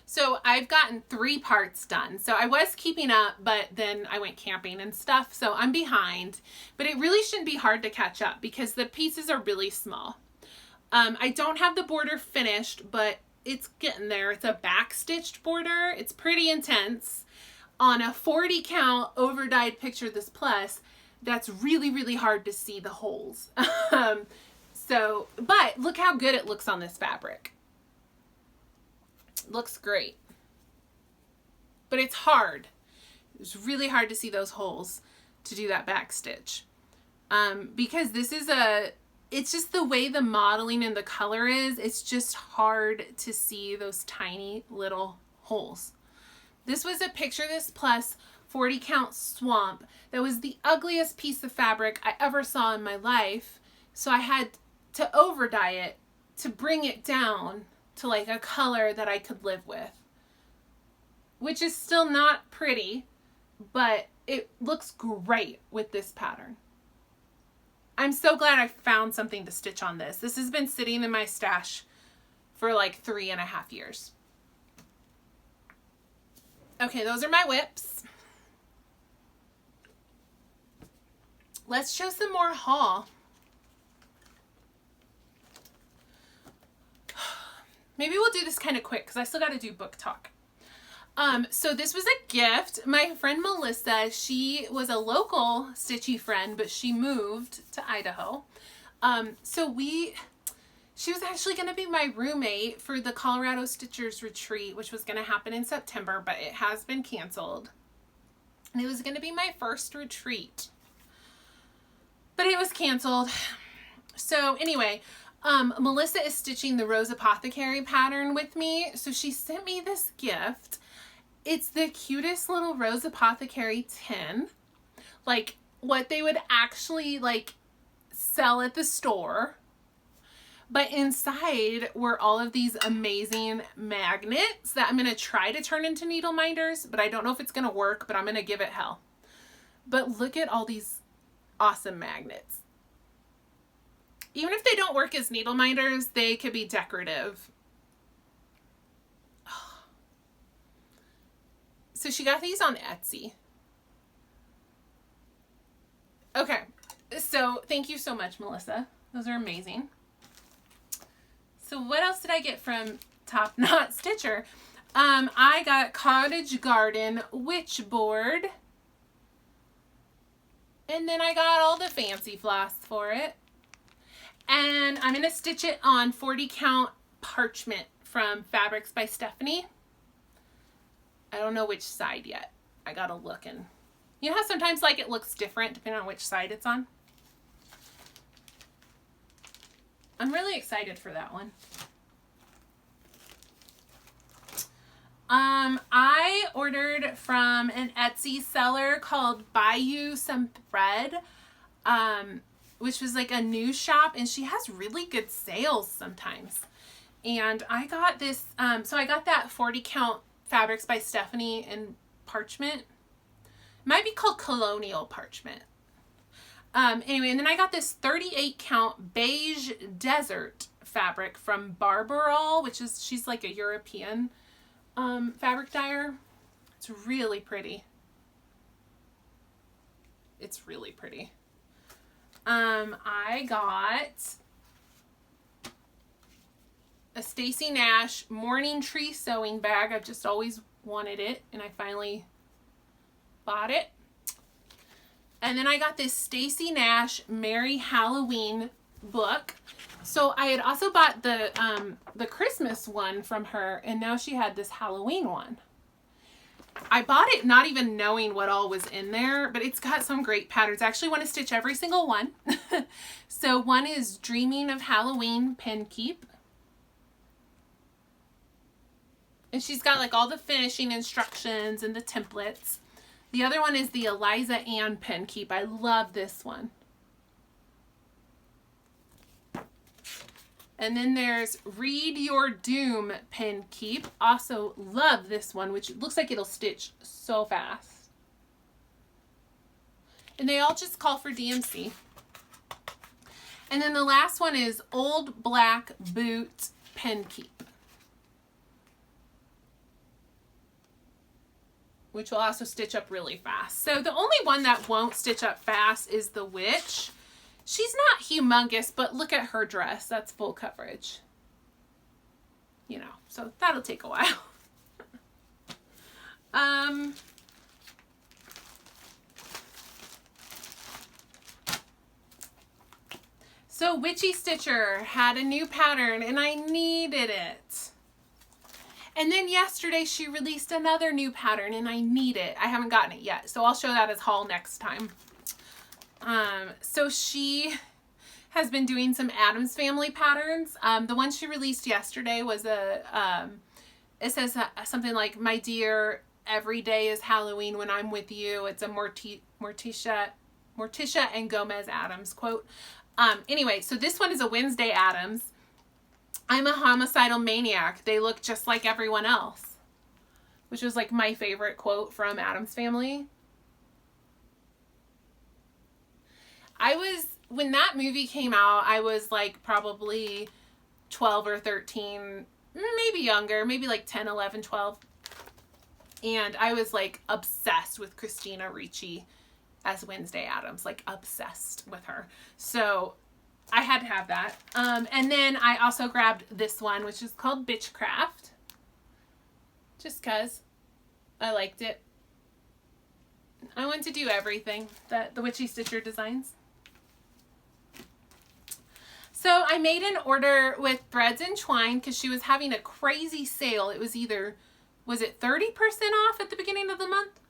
So I've gotten 3 parts done. So I was keeping up, but then I went camping and stuff, so I'm behind. But it really shouldn't be hard to catch up because the pieces are really small. I don't have the border finished, but it's getting there. It's a back stitched border. It's pretty intense. On a 40 count over dyed Picture This Plus, that's really, really hard to see the holes. But look how good it looks on this fabric. Looks great, but it's hard. It's really hard to see those holes to do that back stitch, because this is it's just the way the modeling and the color is. It's just hard to see those tiny little holes. This was a Picture This Plus 40 count swamp that was the ugliest piece of fabric I ever saw in my life, so I had to over dye it to bring it down to like a color that I could live with, which is still not pretty, but it looks great with this pattern. I'm so glad I found something to stitch on this. This has been sitting in my stash for like 3.5 years. Okay, those are my whips. Let's show some more haul. Maybe we'll do this kind of quick because I still got to do book talk. So this was a gift. My friend Melissa, she was a local stitchy friend, but she moved to Idaho. She was actually going to be my roommate for the Colorado Stitchers Retreat, which was going to happen in September, but it has been canceled. And it was going to be my first retreat, but it was canceled. So anyway, Melissa is stitching the Rose Apothecary pattern with me. So she sent me this gift. It's the cutest little Rose Apothecary tin, like what they would actually like sell at the store. But inside were all of these amazing magnets that I'm going to try to turn into needle minders, but I don't know if it's going to work, but I'm going to give it hell. But look at all these awesome magnets. Even if they don't work as needle minders, they could be decorative. So she got these on Etsy. Okay, so thank you so much, Melissa. Those are amazing. So what else did I get from Top Knot Stitcher? I got Cottage Garden Witch Board. And then I got all the fancy floss for it. And I'm going to stitch it on 40 count parchment from Fabrics by Stephanie. I don't know which side yet. I gotta look, and you know how sometimes like it looks different depending on which side it's on? I'm really excited for that one. I ordered from an Etsy seller called Buy You Some Thread, which was like a news shop, and she has really good sales sometimes. And I got this, so I got that 40 count Fabrics by Stephanie in parchment. It might be called Colonial Parchment. Anyway, and then I got this 38 count beige desert fabric from Barbarol, which is, she's like a European fabric dyer. It's really pretty. It's really pretty. I got a Stacy Nash Morning Tree sewing bag. I've just always wanted it, and I finally bought it. And then I got this Stacy Nash Merry Halloween book. So I had also bought the Christmas one from her, and now she had this Halloween one. I bought it not even knowing what all was in there, but it's got some great patterns. I actually want to stitch every single one. So one is Dreaming of Halloween Pin Keep. And she's got like all the finishing instructions and the templates. The other one is the Eliza Ann pen keep. I love this one. And then there's Read Your Doom pen keep. Also love this one, which looks like it'll stitch so fast. And they all just call for DMC. And then the last one is Old Black Boot pen keep, which will also stitch up really fast. So the only one that won't stitch up fast is the Witch. She's not humongous, but look at her dress. That's full coverage. You know, so that'll take a while. So Witchy Stitcher had a new pattern and I needed it. And then yesterday she released another new pattern and I need it. I haven't gotten it yet, so I'll show that as haul next time. So she has been doing some Addams Family patterns. The one she released yesterday was a, it says something like, "My dear, every day is Halloween when I'm with you." It's a Morticia and Gomez Addams quote. Anyway, so this one is a Wednesday Addams. "I'm a homicidal maniac. They look just like everyone else," which was like my favorite quote from Addams Family. When that movie came out, I was like probably 12 or 13, maybe younger, maybe like 10, 11, 12. And I was like obsessed with Christina Ricci as Wednesday Addams, like obsessed with her. So I had to have that. And then I also grabbed this one, which is called Bitchcraft, just because I liked it. I want to do everything that the Witchy Stitcher designs. So I made an order with Threads and Twine because she was having a crazy sale. It was either, was it 30% off at the beginning of the month?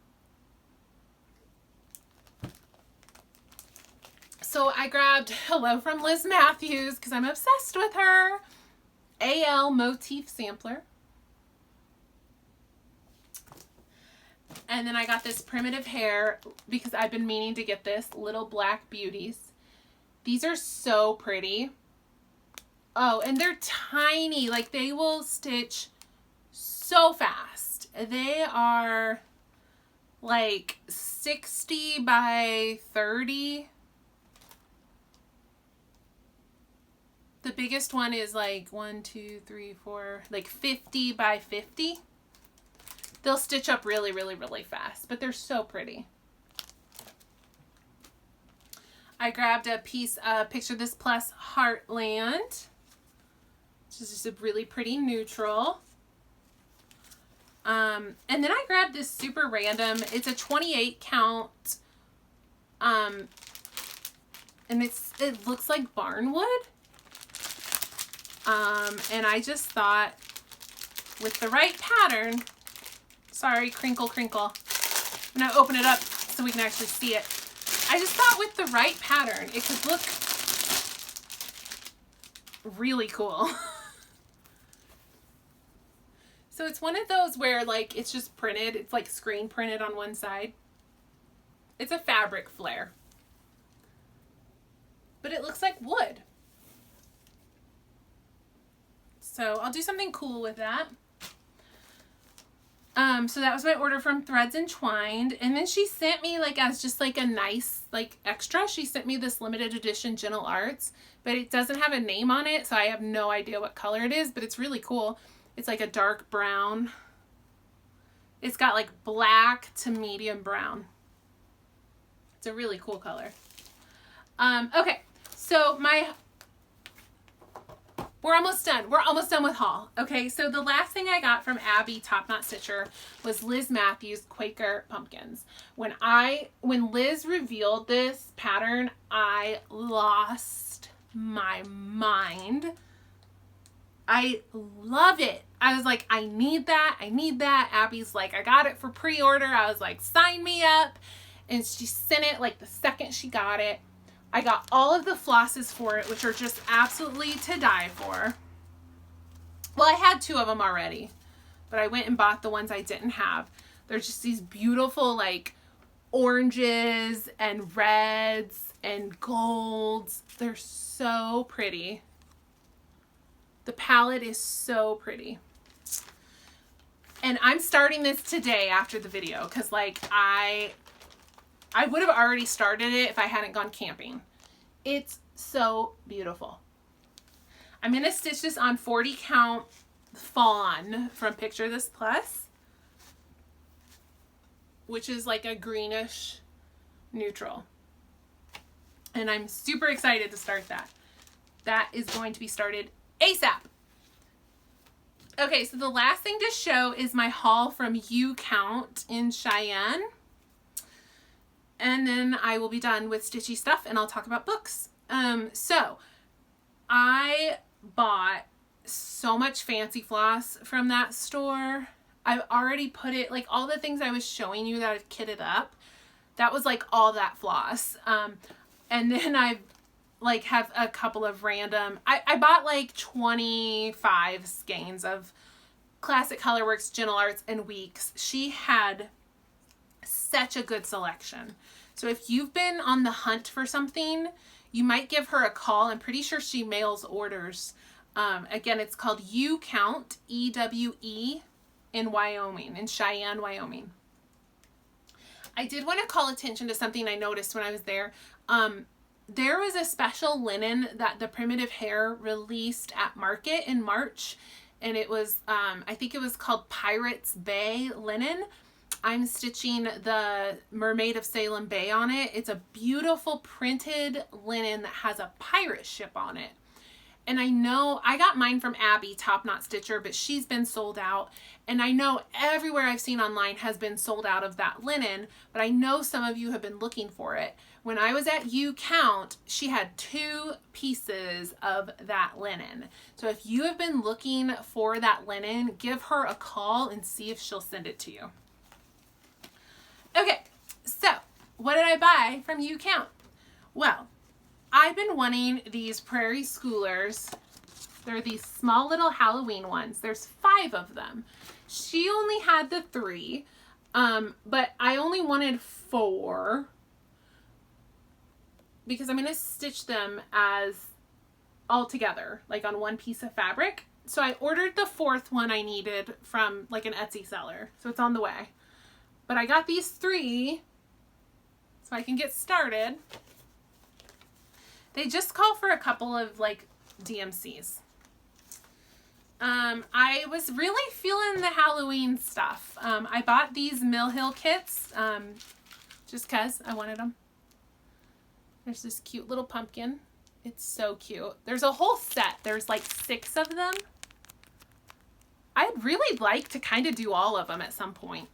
So I grabbed Hello from Liz Matthews because I'm obsessed with her. AL Motif Sampler. And then I got this Primitive Hair because I've been meaning to get this, Little Black Beauties. These are so pretty. Oh, and they're tiny. Like, they will stitch so fast. They are like 60 by 30. The biggest one is like 1, 2, 3, 4, like 50 by 50. They'll stitch up really, really, really fast, but they're so pretty. I grabbed a piece of Picture This Plus Heartland, which is just a really pretty neutral. And then I grabbed this super random, it's a 28 count, and it looks like barnwood. And I just thought with the right pattern, sorry, crinkle, crinkle. I'm gonna open it up so we can actually see it. I just thought with the right pattern, it could look really cool. So it's one of those where like, it's just printed. It's like screen printed on one side. It's a fabric flare, but it looks like wood. So I'll do something cool with that. So that was my order from Threads and Twined. And then she sent me like as just like a nice like extra, she sent me this limited edition Gentle Arts, but it doesn't have a name on it. So I have no idea what color it is, but it's really cool. It's like a dark brown. It's got like black to medium brown. It's a really cool color. Okay, so we're almost done. We're almost done with haul. Okay, so the last thing I got from Abby Top Knot Stitcher was Liz Matthews Quaker Pumpkins. When Liz revealed this pattern, I lost my mind. I love it. I was like, I need that. I need that. Abby's like, I got it for pre-order. I was like, sign me up. And she sent it like the second she got it. I got all of the flosses for it, which are just absolutely to die for. Well, I had 2 of them already, but I went and bought the ones I didn't have. They're just these beautiful like oranges and reds and golds. They're so pretty. The palette is so pretty. And I'm starting this today after the video because like I would have already started it if I hadn't gone camping. It's so beautiful. I'm going to stitch this on 40 count fawn from Picture This Plus, which is like a greenish neutral. And I'm super excited to start that. That is going to be started ASAP. Okay, so the last thing to show is my haul from UCount in Cheyenne. And then I will be done with stitchy stuff and I'll talk about books. So I bought so much fancy floss from that store. I've already put it, like all the things I was showing you that I've kitted up, that was like all that floss. And then I like have a couple of random, I bought like 25 skeins of Classic Colorworks, Gentle Arts, and Weeks. She had such a good selection. So if you've been on the hunt for something, you might give her a call. I'm pretty sure she mails orders. Again, it's called UCount, E-W-E, in Wyoming, in Cheyenne, Wyoming. I did want to call attention to something I noticed when I was there. There was a special linen that the Primitive Hair released at Market in March, and it was, I think it was called Pirates Bay linen. I'm stitching the Mermaid of Salem Bay on it. It's a beautiful printed linen that has a pirate ship on it. And I know, I got mine from Abby, Top Knot Stitcher, but she's been sold out. And I know everywhere I've seen online has been sold out of that linen, but I know some of you have been looking for it. When I was at UCount, she had 2 pieces of that linen. So if you have been looking for that linen, give her a call and see if she'll send it to you. Okay, so what did I buy from UCount? Well, I've been wanting these Prairie Schoolers. They're these small little Halloween ones. There's 5 of them. She only had the 3, but I only wanted 4 because I'm going to stitch them as all together, like on one piece of fabric. So I ordered the 4th one I needed from like an Etsy seller. So it's on the way. But I got these 3 so I can get started. They just call for a couple of like DMCs. I was really feeling the Halloween stuff. I bought these Mill Hill kits just because I wanted them. There's this cute little pumpkin. It's so cute. There's a whole set. There's like 6 of them. I'd really like to kind of do all of them at some point.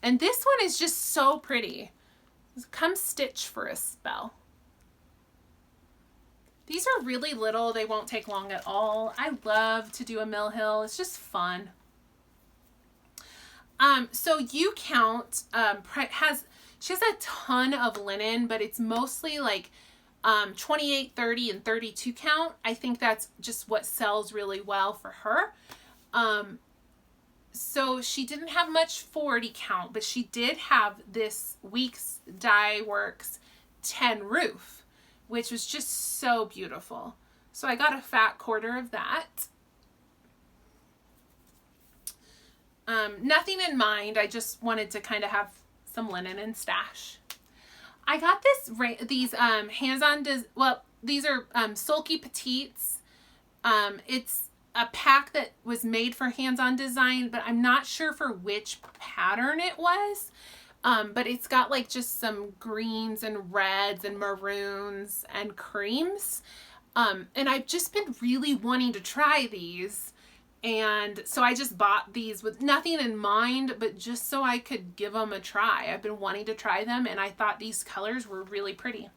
And this one is just so pretty. Come stitch for a spell. These are really little. They won't take long at all. I love to do a Mill Hill. It's just fun. So UCount she has a ton of linen, but it's mostly like 28, 30, and 32 count. I think that's just what sells really well for her. So she didn't have much 40 count, but she did have this Weeks Dye Works 10 roof, which was just so beautiful. So I got a fat quarter of that. Nothing in mind. I just wanted to kind of have some linen and stash. I got these hands-on, these are Sulky Petites. It's a pack that was made for hands-on design, but I'm not sure for which pattern it was. But it's got like just some greens and reds and maroons and creams. And I've just been really wanting to try these. And so I just bought these with nothing in mind, but just so I could give them a try. I've been wanting to try them, and I thought these colors were really pretty.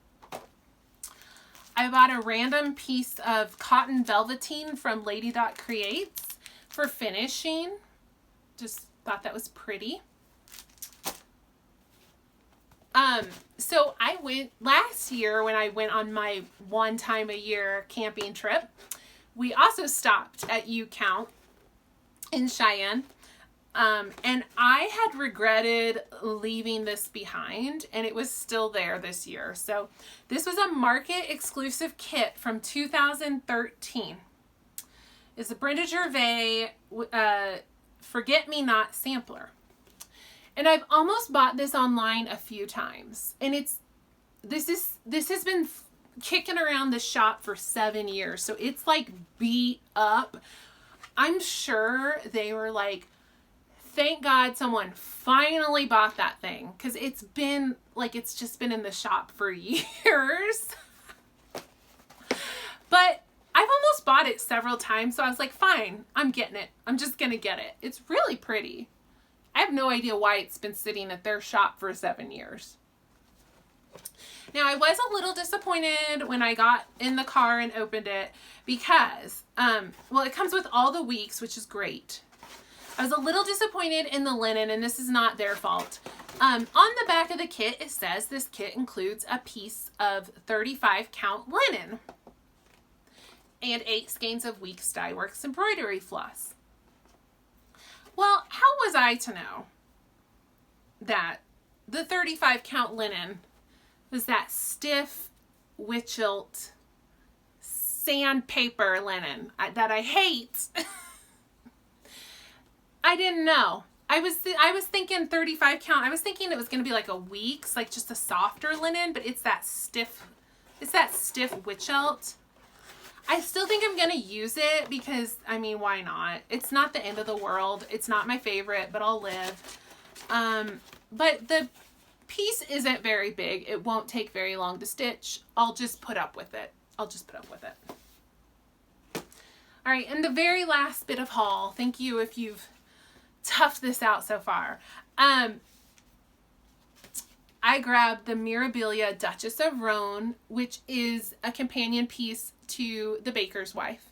I bought a random piece of cotton velveteen from Lady Dot Creates for finishing. Just thought that was pretty. So I went last year when I went on my 1 time a year camping trip. We also stopped at UCount, in Cheyenne. And I had regretted leaving this behind, and it was still there this year. So this was a market exclusive kit from 2013. It's a Brenda Gervais Forget Me Not sampler. And I've almost bought this online a few times. And this has been kicking around the shop for 7 years. So it's like beat up. I'm sure they were like, thank God someone finally bought that thing. Because it's been like, it's just been in the shop for years. But I've almost bought it several times. So I was like, fine, I'm getting it. I'm just going to get it. It's really pretty. I have no idea why it's been sitting at their shop for 7 years. Now, I was a little disappointed when I got in the car and opened it because, well, it comes with all the weeks, which is great. I was a little disappointed in the linen, and this is not their fault. On the back of the kit, it says this kit includes a piece of 35 count linen and 8 skeins of Weeks Dye Works embroidery floss. Well, how was I to know that the 35 count linen was that stiff, witchelt, sandpaper linen that I hate? I didn't know. I was thinking 35 count. I was thinking it was going to be like a Weeks, like just a softer linen, but it's that stiff witchelt. I still think I'm going to use it because, I mean, why not? It's not the end of the world. It's not my favorite, but I'll live. But the piece isn't very big. It won't take very long to stitch. I'll just put up with it. All right, and the very last bit of haul. Thank you if you've toughed this out so far. I grabbed the Mirabilia Duchess of Roan, which is a companion piece to The Baker's Wife.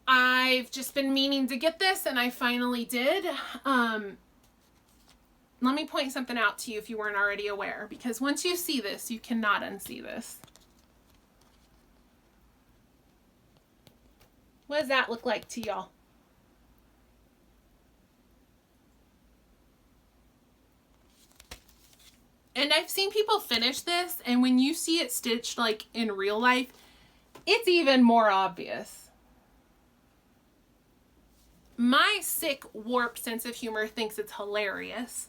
I've just been meaning to get this, and I finally did. Let me point something out to you if you weren't already aware, because once you see this, you cannot unsee this. What does that look like to y'all? And I've seen people finish this, and when you see it stitched like in real life, it's even more obvious. My sick, warped sense of humor thinks it's hilarious.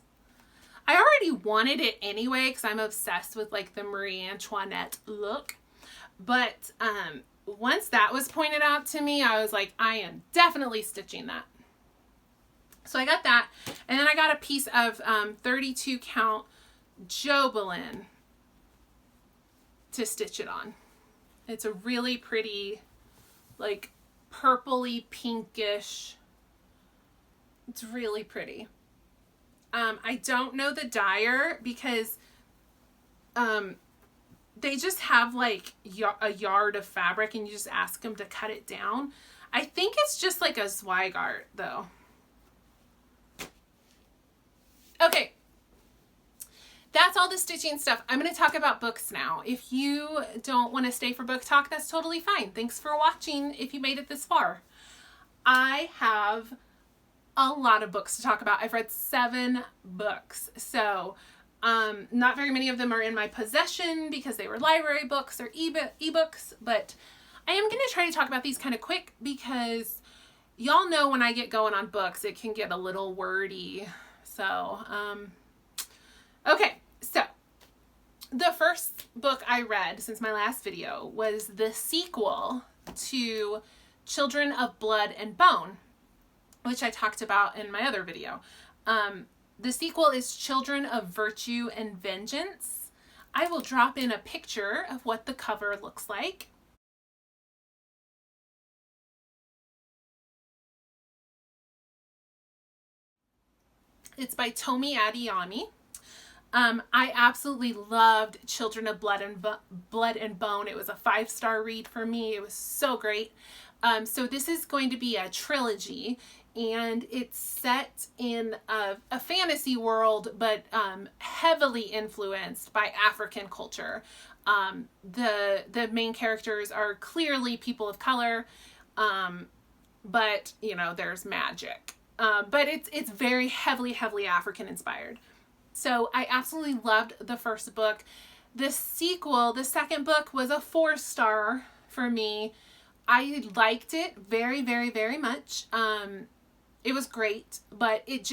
I already wanted it anyway because I'm obsessed with like the Marie Antoinette look. But once that was pointed out to me, I was like, I am definitely stitching that. So I got that. And then I got a piece of 32 count Jobelin to stitch it on. It's a really pretty, like, purpley pinkish. It's really pretty. I don't know the dyer because they just have like a yard of fabric and you just ask them to cut it down. I think it's just like a Zweigart though. Okay. That's all the stitching stuff. I'm going to talk about books now. If you don't want to stay for book talk, that's totally fine. Thanks for watching if you made it this far. I have a lot of books to talk about. I've read 7 books. So not very many of them are in my possession because they were library books or ebooks. But I am going to try to talk about these kind of quick because y'all know when I get going on books, it can get a little wordy. So, okay. So, the first book I read since my last video was the sequel to Children of Blood and Bone, which I talked about in my other video. The sequel is Children of Virtue and Vengeance. I will drop in a picture of what the cover looks like. It's by Tomi Adeyemi. I absolutely loved Children of Blood and Bone. It was a 5-star read for me. It was so great. So this is going to be a trilogy, and it's set in a fantasy world, but heavily influenced by African culture. The main characters are clearly people of color, but you know, there's magic. But it's very heavily African inspired. So I absolutely loved the first book. The sequel, the second book, was a 4-star for me. I liked it very, very, very much. It was great, but it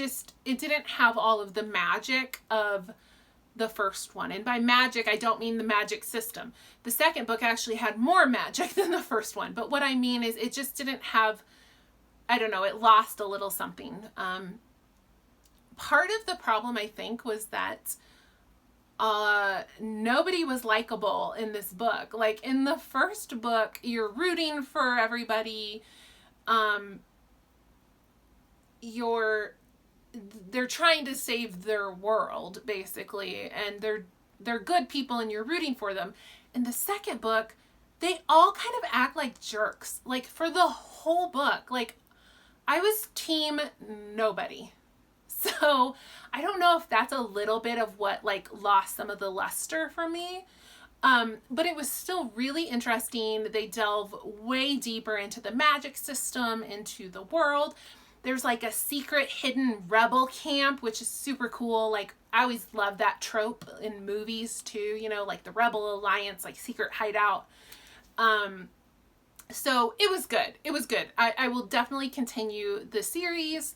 didn't have all of the magic of the first one. And by magic, I don't mean the magic system. The second book actually had more magic than the first one. But what I mean is it just didn't have, I don't know, it lost a little something. Part of the problem, I think, was that nobody was likable in this book. Like in the first book, you're rooting for everybody. They're trying to save their world, basically, and they're good people and you're rooting for them. In the second book, they all kind of act like jerks. Like for the whole book, like I was team nobody. So I don't know if that's a little bit of what like lost some of the luster for me. But it was still really interesting. They delve way deeper into the magic system, into the world. There's like a secret hidden rebel camp, which is super cool. Like I always love that trope in movies too, you know, like the Rebel Alliance, like secret hideout. So it was good. It was good. I will definitely continue the series.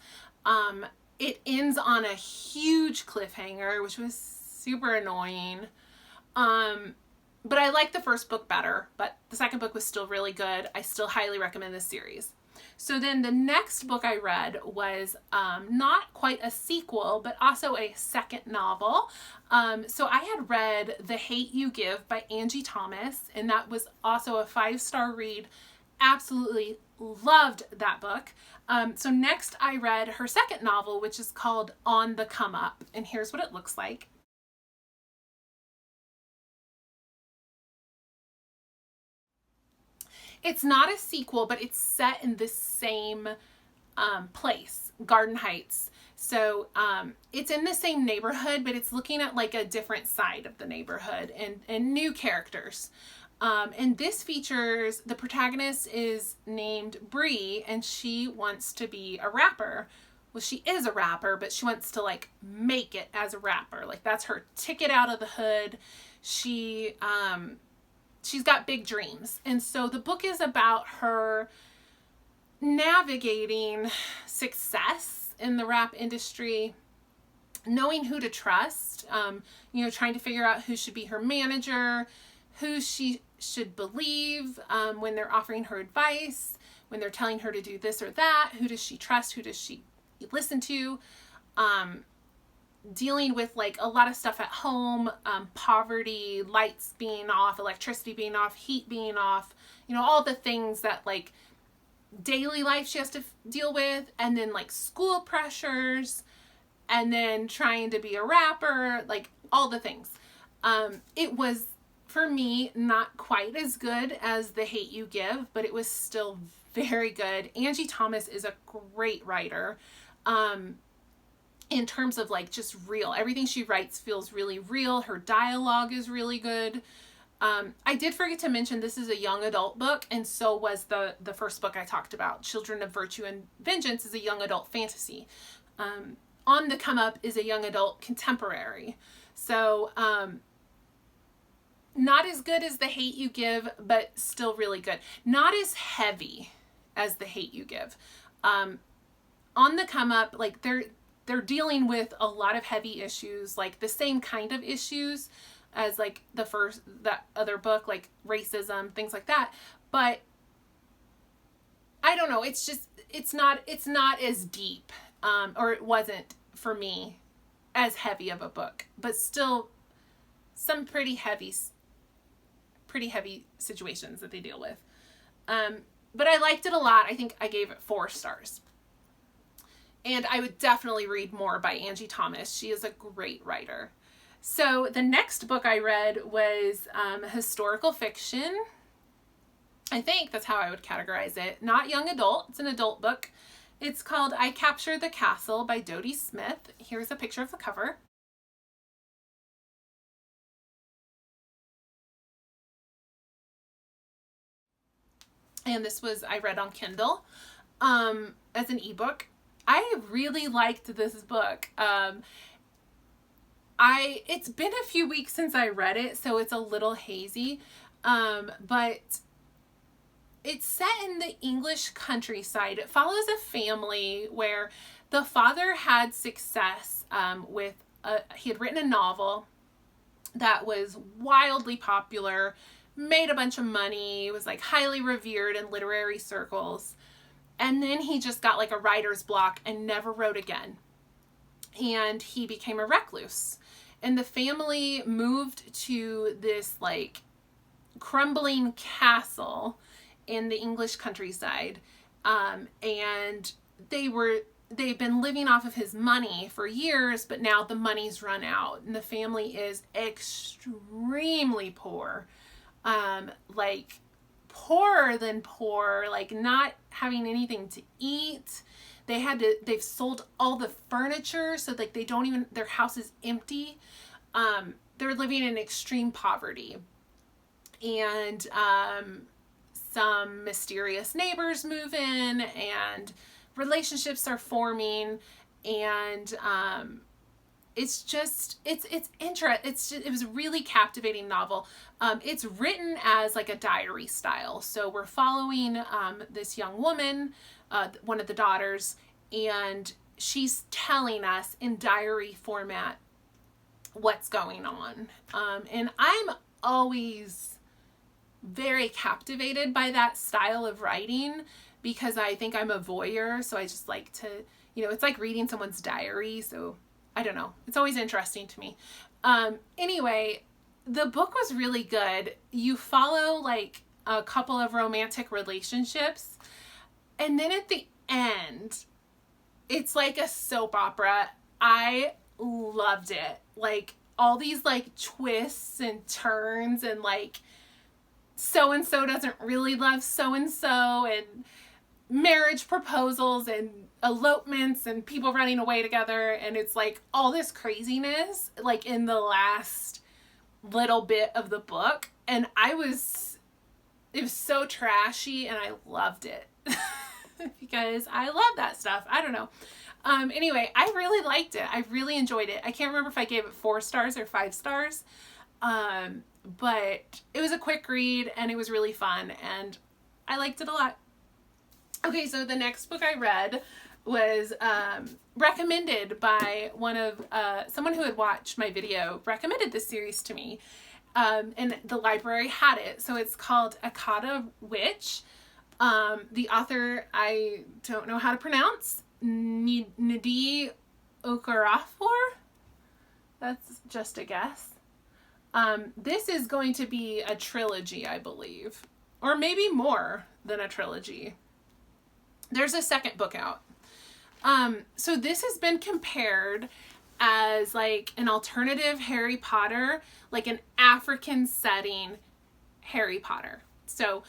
It ends on a huge cliffhanger, which was super annoying. But I liked the first book better, but the second book was still really good. I still highly recommend this series. So then the next book I read was not quite a sequel, but also a second novel. So I had read The Hate You Give by Angie Thomas, and that was also a 5-star read. Absolutely loved that book. So next I read her second novel, which is called On the Come Up, and here's what it looks like. It's not a sequel, but it's set in the same place, Garden Heights. So it's in the same neighborhood, but it's looking at like a different side of the neighborhood and new characters. And this features, the protagonist is named Bree, and she wants to be a rapper. Well, she is a rapper, but she wants to like make it as a rapper. Like that's her ticket out of the hood. She's got big dreams. And so the book is about her navigating success in the rap industry, knowing who to trust, you know, trying to figure out who should be her manager, who she should believe when they're offering her advice, when they're telling her to do this or that, who does she trust, who does she listen to, dealing with like a lot of stuff at home, poverty, lights being off, electricity being off, heat being off, you know, all the things that like daily life she has to deal with, and then like school pressures, and then trying to be a rapper, like all the things. It was, for me, not quite as good as The Hate You Give, but it was still very good. Angie Thomas is a great writer. In terms of like just real, everything she writes feels really real. Her dialogue is really good. I did forget to mention this is a young adult book, and so was the first book I talked about. Children of Virtue and Vengeance is a young adult fantasy. On the Come Up is a young adult contemporary. So not as good as The Hate You Give, but still really good. Not as heavy as The Hate You Give. On the Come Up, like they're dealing with a lot of heavy issues, like the same kind of issues as like that other book, like racism, things like that. But I don't know, it's not as deep, or it wasn't for me as heavy of a book, but still some pretty heavy situations that they deal with. But I liked it a lot. I think I gave it 4 stars. And I would definitely read more by Angie Thomas. She is a great writer. So the next book I read was historical fiction. I think that's how I would categorize it. Not young adult. It's an adult book. It's called I Captured the Castle by Dodie Smith. Here's a picture of the cover. And this was, I read on Kindle. as an ebook. I really liked this book. It's been a few weeks since I read it, so it's a little hazy. But it's set in the English countryside. It follows a family where the father had success he had written a novel that was wildly popular, made a bunch of money, was like highly revered in literary circles. And then he just got like a writer's block and never wrote again. And he became a recluse. And the family moved to this like crumbling castle in the English countryside. And they've been living off of his money for years, but now the money's run out and the family is extremely poor. Like poorer than poor, like not having anything to eat. They've sold all the furniture, so like their house is empty. They're living in extreme poverty. And some mysterious neighbors move in and relationships are forming, and it was a really captivating novel. It's written as like a diary style. So we're following this young woman, one of the daughters, and she's telling us in diary format what's going on. And I'm always very captivated by that style of writing because I think I'm a voyeur. So I just like to, it's like reading someone's diary. So I don't know. It's always interesting to me. Anyway, the book was really good. You follow like a couple of romantic relationships. And then at the end, it's like a soap opera. I loved it. Like all these like twists and turns and like so-and-so doesn't really love so-and-so and marriage proposals and elopements and people running away together. And it's like all this craziness like in the last little bit of the book. And it was so trashy and I loved it because I love that stuff. I don't know. Anyway, I really liked it. I really enjoyed it. I can't remember if I gave it 4 stars or 5 stars. But it was a quick read and it was really fun and I liked it a lot. Okay, so the next book I read was recommended by someone who had watched my video, recommended this series to me. And the library had it. So it's called Akata Witch. The author, I don't know how to pronounce, Nidhi Okorafor. That's just a guess. This is going to be a trilogy, I believe, or maybe more than a trilogy. There's a second book out. So this has been compared as like an alternative Harry Potter, like an African setting Harry Potter. So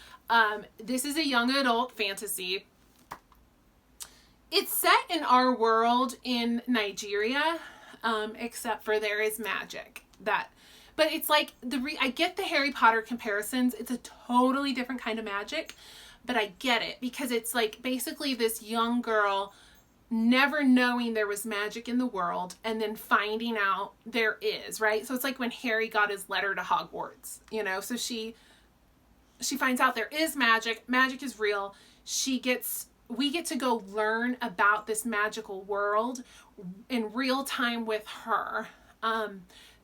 this is a young adult fantasy. It's set in our world in Nigeria, except for there is magic. But it's like I get the Harry Potter comparisons. It's a totally different kind of magic, but I get it because it's like basically this young girl never knowing there was magic in the world and then finding out there is, right? So it's like when Harry got his letter to Hogwarts, so she finds out there is magic. Magic is real. We get to go learn about this magical world in real time with her.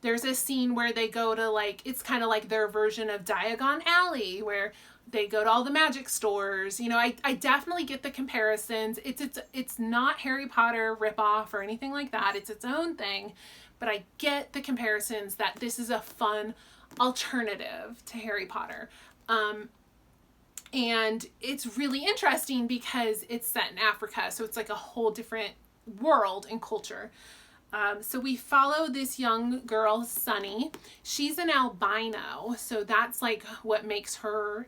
There's a scene where they go to it's kind of like their version of Diagon Alley where they go to all the magic stores. I definitely get the comparisons. It's not Harry Potter ripoff or anything like that. It's its own thing, but I get the comparisons that this is a fun alternative to Harry Potter. And it's really interesting because it's set in Africa. So it's like a whole different world and culture. So we follow this young girl, Sunny. She's an albino. So that's like what makes her,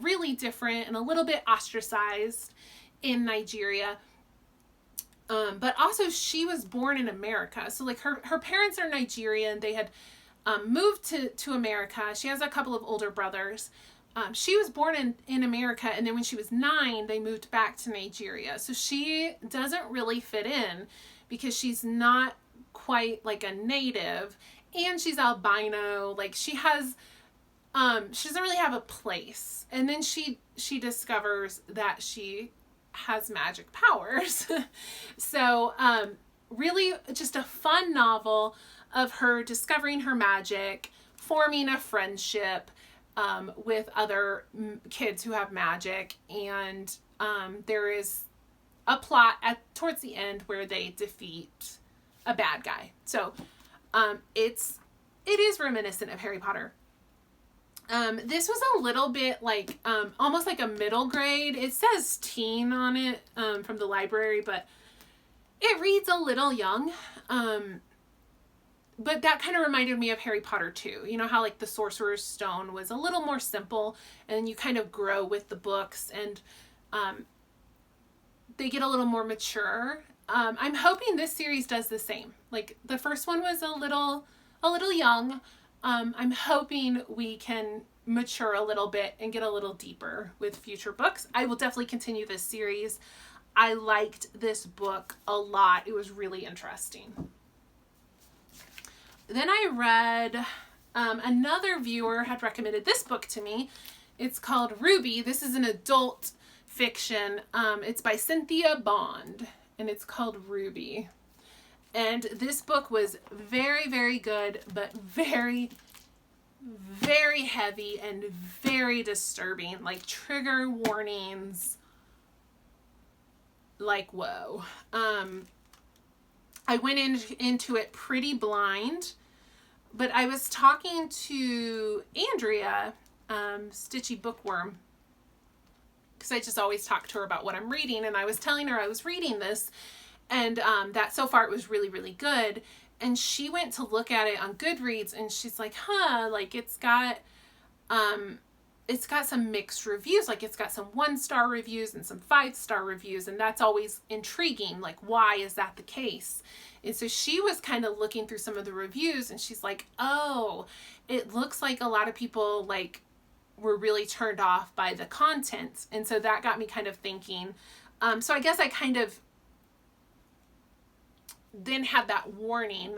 really different and a little bit ostracized in Nigeria. But also she was born in America. So like her parents are Nigerian. They had moved to America. She has a couple of older brothers. she was born in America, and then when she was 9, they moved back to Nigeria. So she doesn't really fit in because she's not quite like a native, and she's albino. Like she doesn't really have a place. And then she discovers that she has magic powers. So really just a fun novel of her discovering her magic, forming a friendship with other kids who have magic, and there is a plot towards the end where they defeat a bad guy. So it is reminiscent of Harry Potter. This was a little bit like almost like a middle grade. It says teen on it from the library, but it reads a little young. But that kind of reminded me of Harry Potter too. You know how like the Sorcerer's Stone was a little more simple, and you kind of grow with the books, and they get a little more mature. I'm hoping this series does the same. Like the first one was a little young. I'm hoping we can mature a little bit and get a little deeper with future books. I will definitely continue this series. I liked this book a lot. It was really interesting. Then I read, another viewer had recommended this book to me. It's called Ruby. This is an adult fiction. It's by Cynthia Bond, and it's called Ruby. And this book was very, very good, but very, very heavy and very disturbing. Like trigger warnings. Like, whoa. I went into it pretty blind, but I was talking to Andrea, Stitchy Bookworm, because I just always talk to her about what I'm reading, and I was telling her I was reading this, and that so far it was really, really good. And she went to look at it on Goodreads, and she's like, like it's got some mixed reviews. Like it's got some 1-star reviews and some 5-star reviews, and that's always intriguing. Like, why is that the case? And so she was kind of looking through some of the reviews, and she's like, oh, it looks like a lot of people like were really turned off by the content. And so that got me kind of thinking. So I guess I kind of then had that warning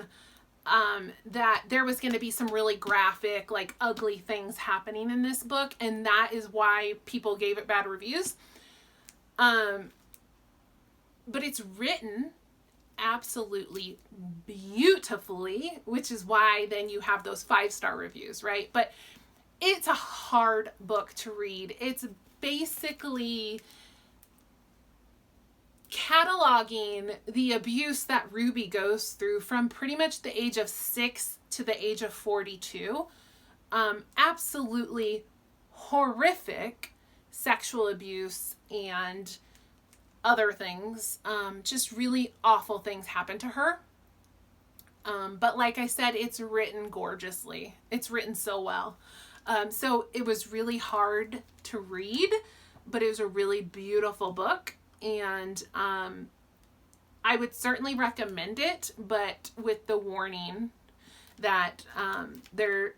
that there was going to be some really graphic, like ugly things happening in this book. And that is why people gave it bad reviews. But it's written absolutely beautifully, which is why then you have those 5-star reviews, right? But it's a hard book to read. It's basically cataloging the abuse that Ruby goes through from pretty much the age of 6 to the age of 42. Absolutely horrific sexual abuse and other things. Just really awful things happen to her. But like I said, it's written gorgeously. It's written so well. So it was really hard to read, but it was a really beautiful book. And I would certainly recommend it, but with the warning that there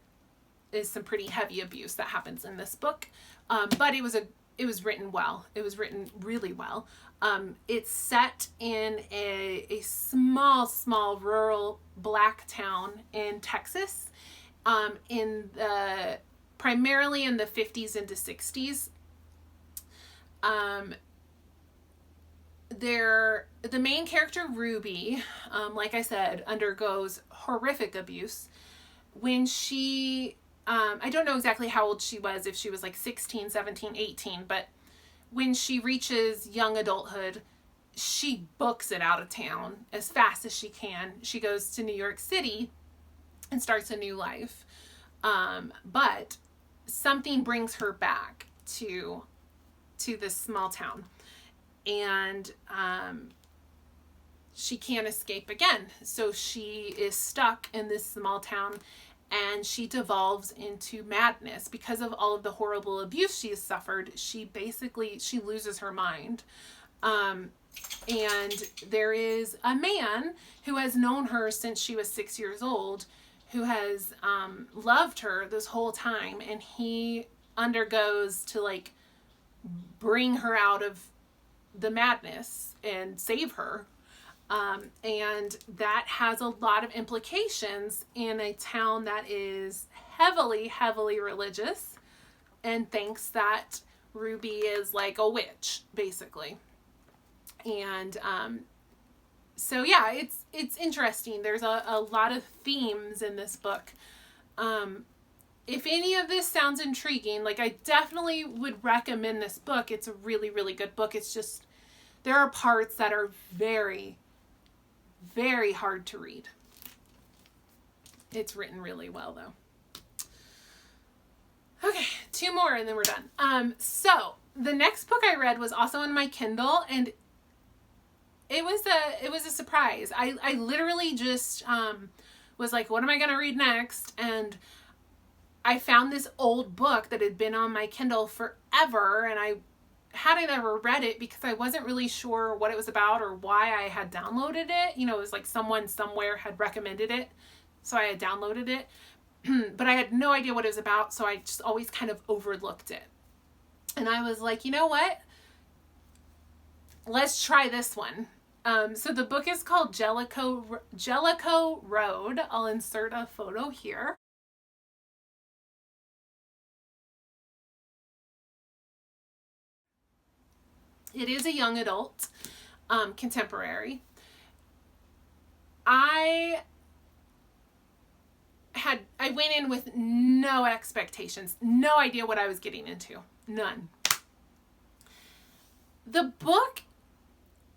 is some pretty heavy abuse that happens in this book. But it was written well. It was written really well. It's set in a small rural black town in Texas, primarily in the 50s into 60s. The main character, Ruby, like I said, undergoes horrific abuse. When she, I don't know exactly how old she was, if she was like 16, 17, 18, but when she reaches young adulthood, she books it out of town as fast as she can. She goes to New York City and starts a new life. But something brings her back to this small town. And she can't escape again. So she is stuck in this small town, and she devolves into madness because of all of the horrible abuse she has suffered. She loses her mind. And there is a man who has known her since she was 6 years old, who has loved her this whole time, and he undergoes to like bring her out of the madness and save her. And that has a lot of implications in a town that is heavily, heavily religious and thinks that Ruby is like a witch, basically. And so yeah, it's interesting. There's a lot of themes in this book. If any of this sounds intriguing, like I definitely would recommend this book. It's a really, really good book. It's just, there are parts that are very, very hard to read. It's written really well though. Okay, 2 more and then we're done. So the next book I read was also on my Kindle, and it was a surprise. I literally just was like, what am I going to read next? And I found this old book that had been on my Kindle forever, and I hadn't ever read it because I wasn't really sure what it was about or why I had downloaded it. You know, it was like someone somewhere had recommended it, so I had downloaded it. But I had no idea what it was about, so I just always kind of overlooked it. And I was like, you know what? Let's try this one. So the book is called Jellicoe Road. I'll insert a photo here. It is a young adult, contemporary. I went in with no expectations, no idea what I was getting into, none. The book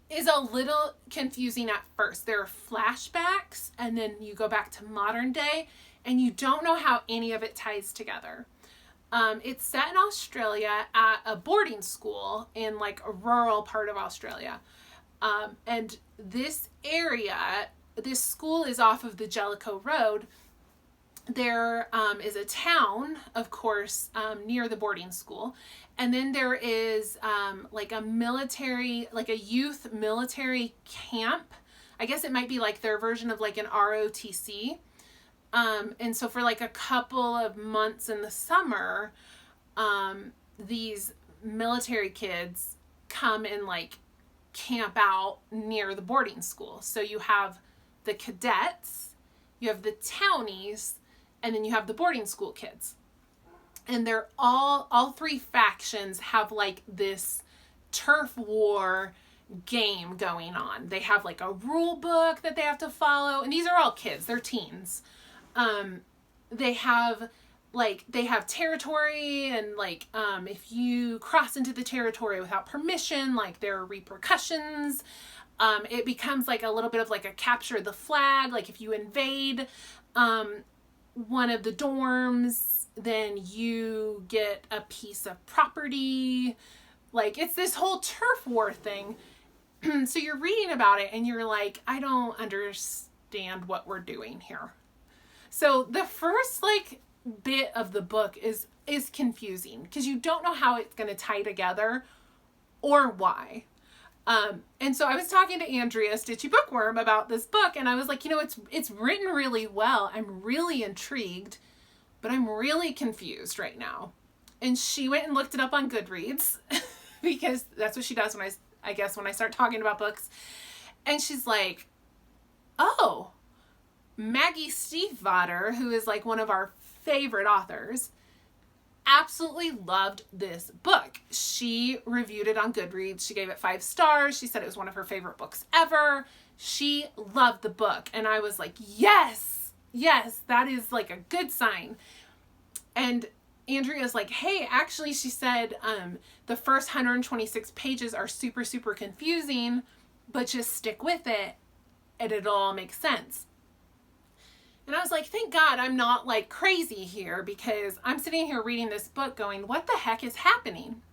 is a little confusing at first. There are flashbacks, and then you go back to modern day, and you don't know how any of it ties together. It's set in Australia at a boarding school in like a rural part of Australia. And this area, this school is off of the Jellicoe Road. There is a town, of course, near the boarding school. And then there is like a military, like a youth military camp. I guess it might be like their version of like an ROTC. And so for like a couple of months in the summer, these military kids come and like camp out near the boarding school. So you have the cadets, you have the townies, and then you have the boarding school kids. And they're all 3 factions have like this turf war game going on. They have like a rule book that they have to follow. And these are all kids, they're teens. They have territory, and like, if you cross into the territory without permission, like there are repercussions. It becomes like a little bit of like a capture the flag. Like if you invade, one of the dorms, then you get a piece of property. Like it's this whole turf war thing. So you're reading about it and you're like, I don't understand what we're doing here. So the first like bit of the book is confusing because you don't know how it's going to tie together or why. And so I was talking to Andrea, Stitchy Bookworm, about this book, and I was like, you know, it's written really well. I'm really intrigued, but I'm really confused right now. And she went and looked it up on Goodreads because that's what she does when I start talking about books. And she's like, oh, Maggie Stiefvater, who is like one of our favorite authors, absolutely loved this book. She reviewed it on Goodreads. She gave it 5 stars. She said it was one of her favorite books ever. She loved the book. And I was like, yes, that is like a good sign. And Andrea's like, hey, actually, she said, the first 126 pages are super, super confusing, but just stick with it and it'll all make sense. And I was like, thank God I'm not like crazy here, because I'm sitting here reading this book going, what the heck is happening?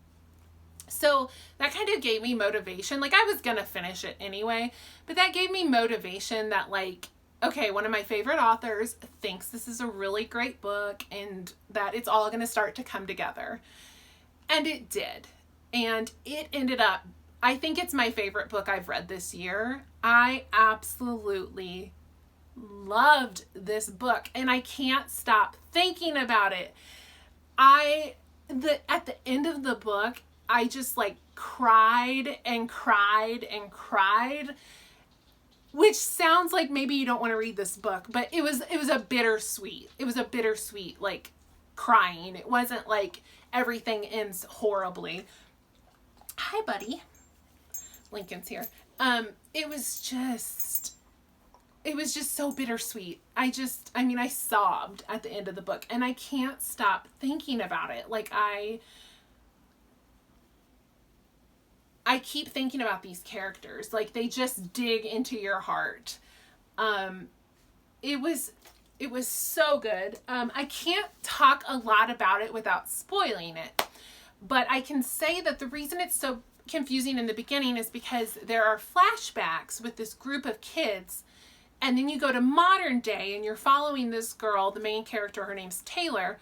So that kind of gave me motivation. Like I was going to finish it anyway, but that gave me motivation that like, okay, one of my favorite authors thinks this is a really great book and that it's all going to start to come together. And it did. And it ended up, I think it's my favorite book I've read this year. I absolutely loved this book and I can't stop thinking about it. I at the end of the book, I just like cried and cried and cried, which sounds like maybe you don't want to read this book, but it was a bittersweet. It was a bittersweet, like, crying. It wasn't like everything ends horribly. Hi, buddy. Lincoln's here. It was just so bittersweet. I sobbed at the end of the book, and I can't stop thinking about it. Like, I keep thinking about these characters. Like, they just dig into your heart. It was so good. I can't talk a lot about it without spoiling it, but I can say that the reason it's so confusing in the beginning is because there are flashbacks with this group of kids, and then you go to modern day and you're following this girl, the main character, her name's Taylor,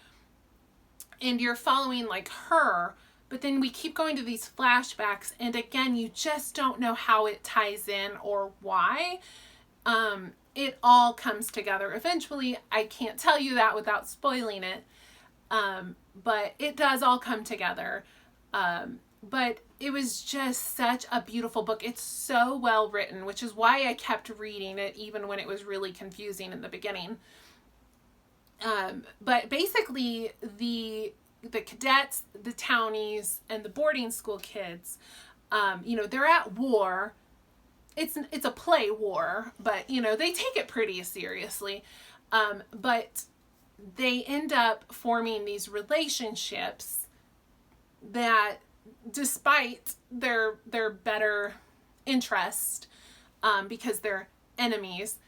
and you're following like her, but then we keep going to these flashbacks, and again, you just don't know how it ties in or why. It all comes together eventually. I can't tell you that without spoiling it, but it does all come together. But it was just such a beautiful book. It's so well written, which is why I kept reading it even when it was really confusing in the beginning. But basically the cadets, the townies, and the boarding school kids, they're at war. It's a play war, but, they take it pretty seriously. But they end up forming these relationships that, despite their better interest, because they're enemies,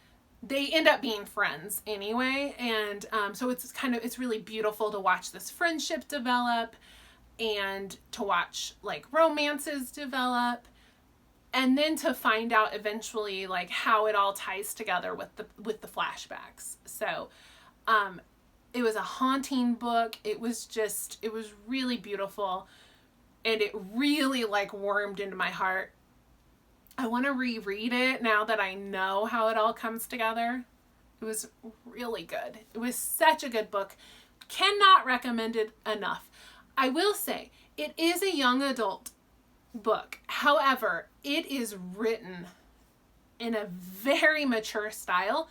they end up being friends anyway. And so it's really beautiful to watch this friendship develop, and to watch like romances develop, and then to find out eventually like how it all ties together with the flashbacks. So it was a haunting book. It was really beautiful, and it really like warmed into my heart. I want to reread it now that I know how it all comes together. It was really good. It was such a good book. Cannot recommend it enough. I will say it is a young adult book. However, it is written in a very mature style.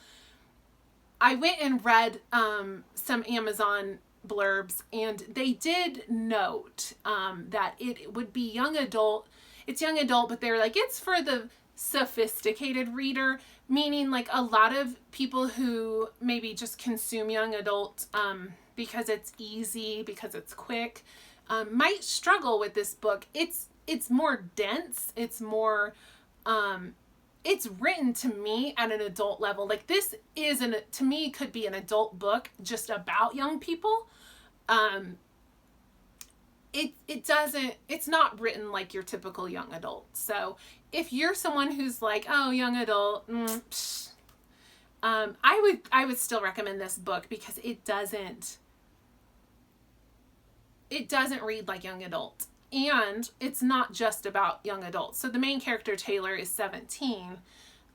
I went and read some Amazon blurbs, and they did note that it would be young adult. It's young adult, but they're like, it's for the sophisticated reader, meaning like a lot of people who maybe just consume young adult because it's easy, because it's quick, might struggle with this book. It's more dense. It's more, it's written to me at an adult level. Like, this to me, could be an adult book just about young people. It's not written like your typical young adult. So if you're someone who's like, oh, young adult, I would still recommend this book, because it doesn't read like young adult. And it's not just about young adults. So the main character, Taylor, is 17.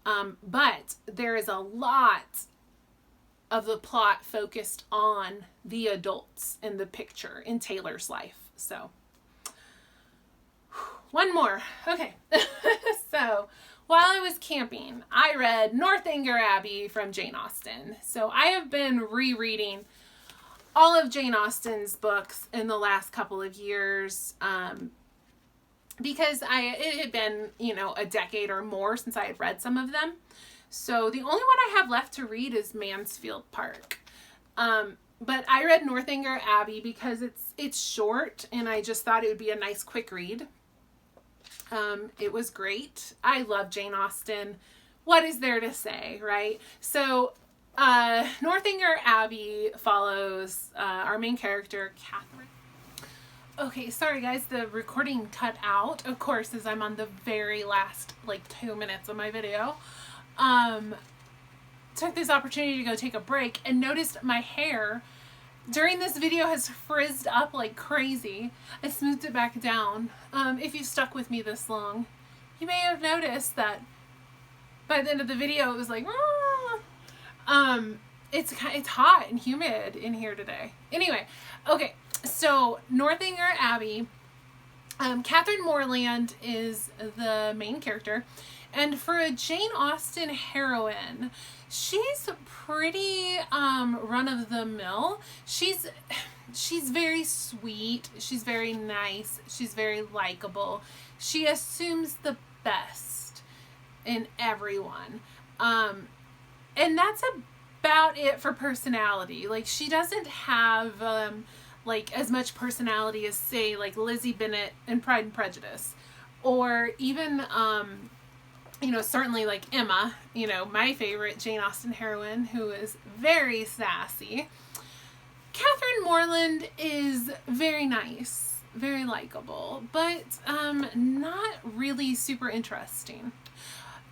But there is a lot of the plot focused on the adults in the picture in Taylor's life. So, one more. Okay. So, while I was camping, I read Northanger Abbey from Jane Austen. So, I have been rereading all of Jane Austen's books in the last couple of years, because it had been, a decade or more since I had read some of them. So the only one I have left to read is Mansfield Park. But I read Northanger Abbey because it's short, and I just thought it would be a nice quick read. It was great. I love Jane Austen. What is there to say, right? So Northanger Abbey follows our main character, Catherine. Okay, sorry guys, the recording cut out, of course, as I'm on the very last 2 minutes of my video. Took this opportunity to go take a break and noticed my hair during this video has frizzed up like crazy. I smoothed it back down. If you stuck with me this long, you may have noticed that by the end of the video it was like, it's hot and humid in here today. Anyway, okay, So Northanger Abbey, Catherine Morland is the main character. And for a Jane Austen heroine, she's pretty run-of-the-mill. She's very sweet. She's very nice. She's very likable. She assumes the best in everyone. And that's about it for personality. Like, she doesn't have like as much personality as, say, like Lizzie Bennet in Pride and Prejudice, or even you know, certainly like Emma, you know, my favorite Jane Austen heroine, who is very sassy. Catherine Morland is very nice, very likable, but not really super interesting.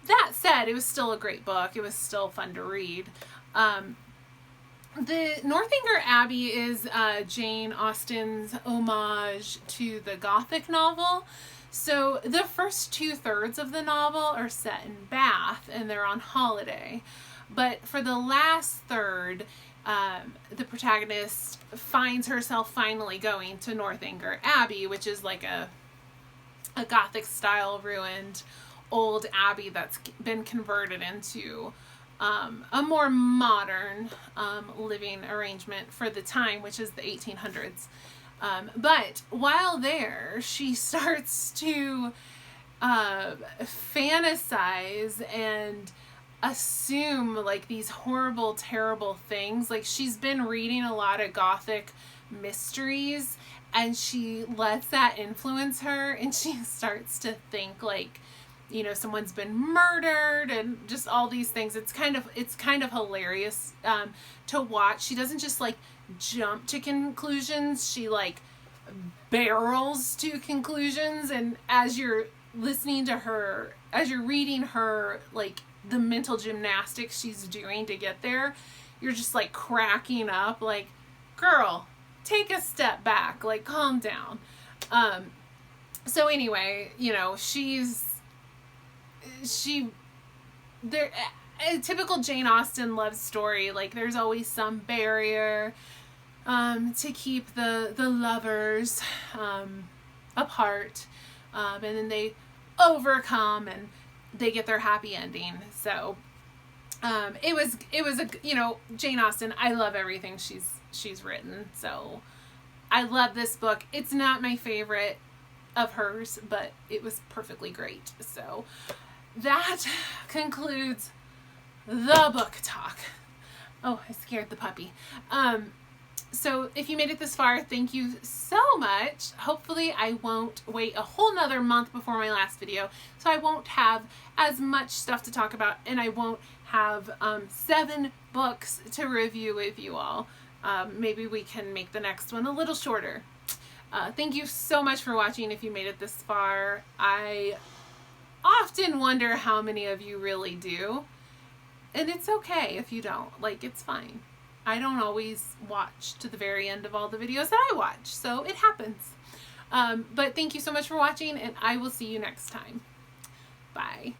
That said, it was still a great book. It was still fun to read. The Northanger Abbey is Jane Austen's homage to the Gothic novel. So the first 2/3 of the novel are set in Bath and they're on holiday. But for the last third, the protagonist finds herself finally going to Northanger Abbey, which is like a Gothic style ruined old abbey that's been converted into a more modern living arrangement for the time, which is the 1800s. But while there, she starts to fantasize and assume like these horrible, terrible things. Like, she's been reading a lot of Gothic mysteries and she lets that influence her, and she starts to think like, you know, someone's been murdered and just all these things. It's kind of hilarious to watch. She doesn't just like jump to conclusions. She like barrels to conclusions, and as you're listening to her, as you're reading her, like the mental gymnastics she's doing to get there, you're just like cracking up, like, girl, take a step back, like, calm down. So anyway, you know, a typical Jane Austen love story, like there's always some barrier to keep the lovers apart, and then they overcome and they get their happy ending. So it was a, you know, Jane Austen, I love everything she's written, so I love this book. It's not my favorite of hers, but it was perfectly great. So that concludes the book talk. Oh, I scared the puppy. So if you made it this far, thank you so much. Hopefully I won't wait a whole nother month before my last video, so I won't have as much stuff to talk about, and I won't have 7 books to review with you all. Maybe we can make the next one a little shorter. Thank you so much for watching if you made it this far. I often wonder how many of you really do, and it's okay if you don't. Like, it's fine. I don't always watch to the very end of all the videos that I watch, so it happens. But thank you so much for watching, and I will see you next time. Bye.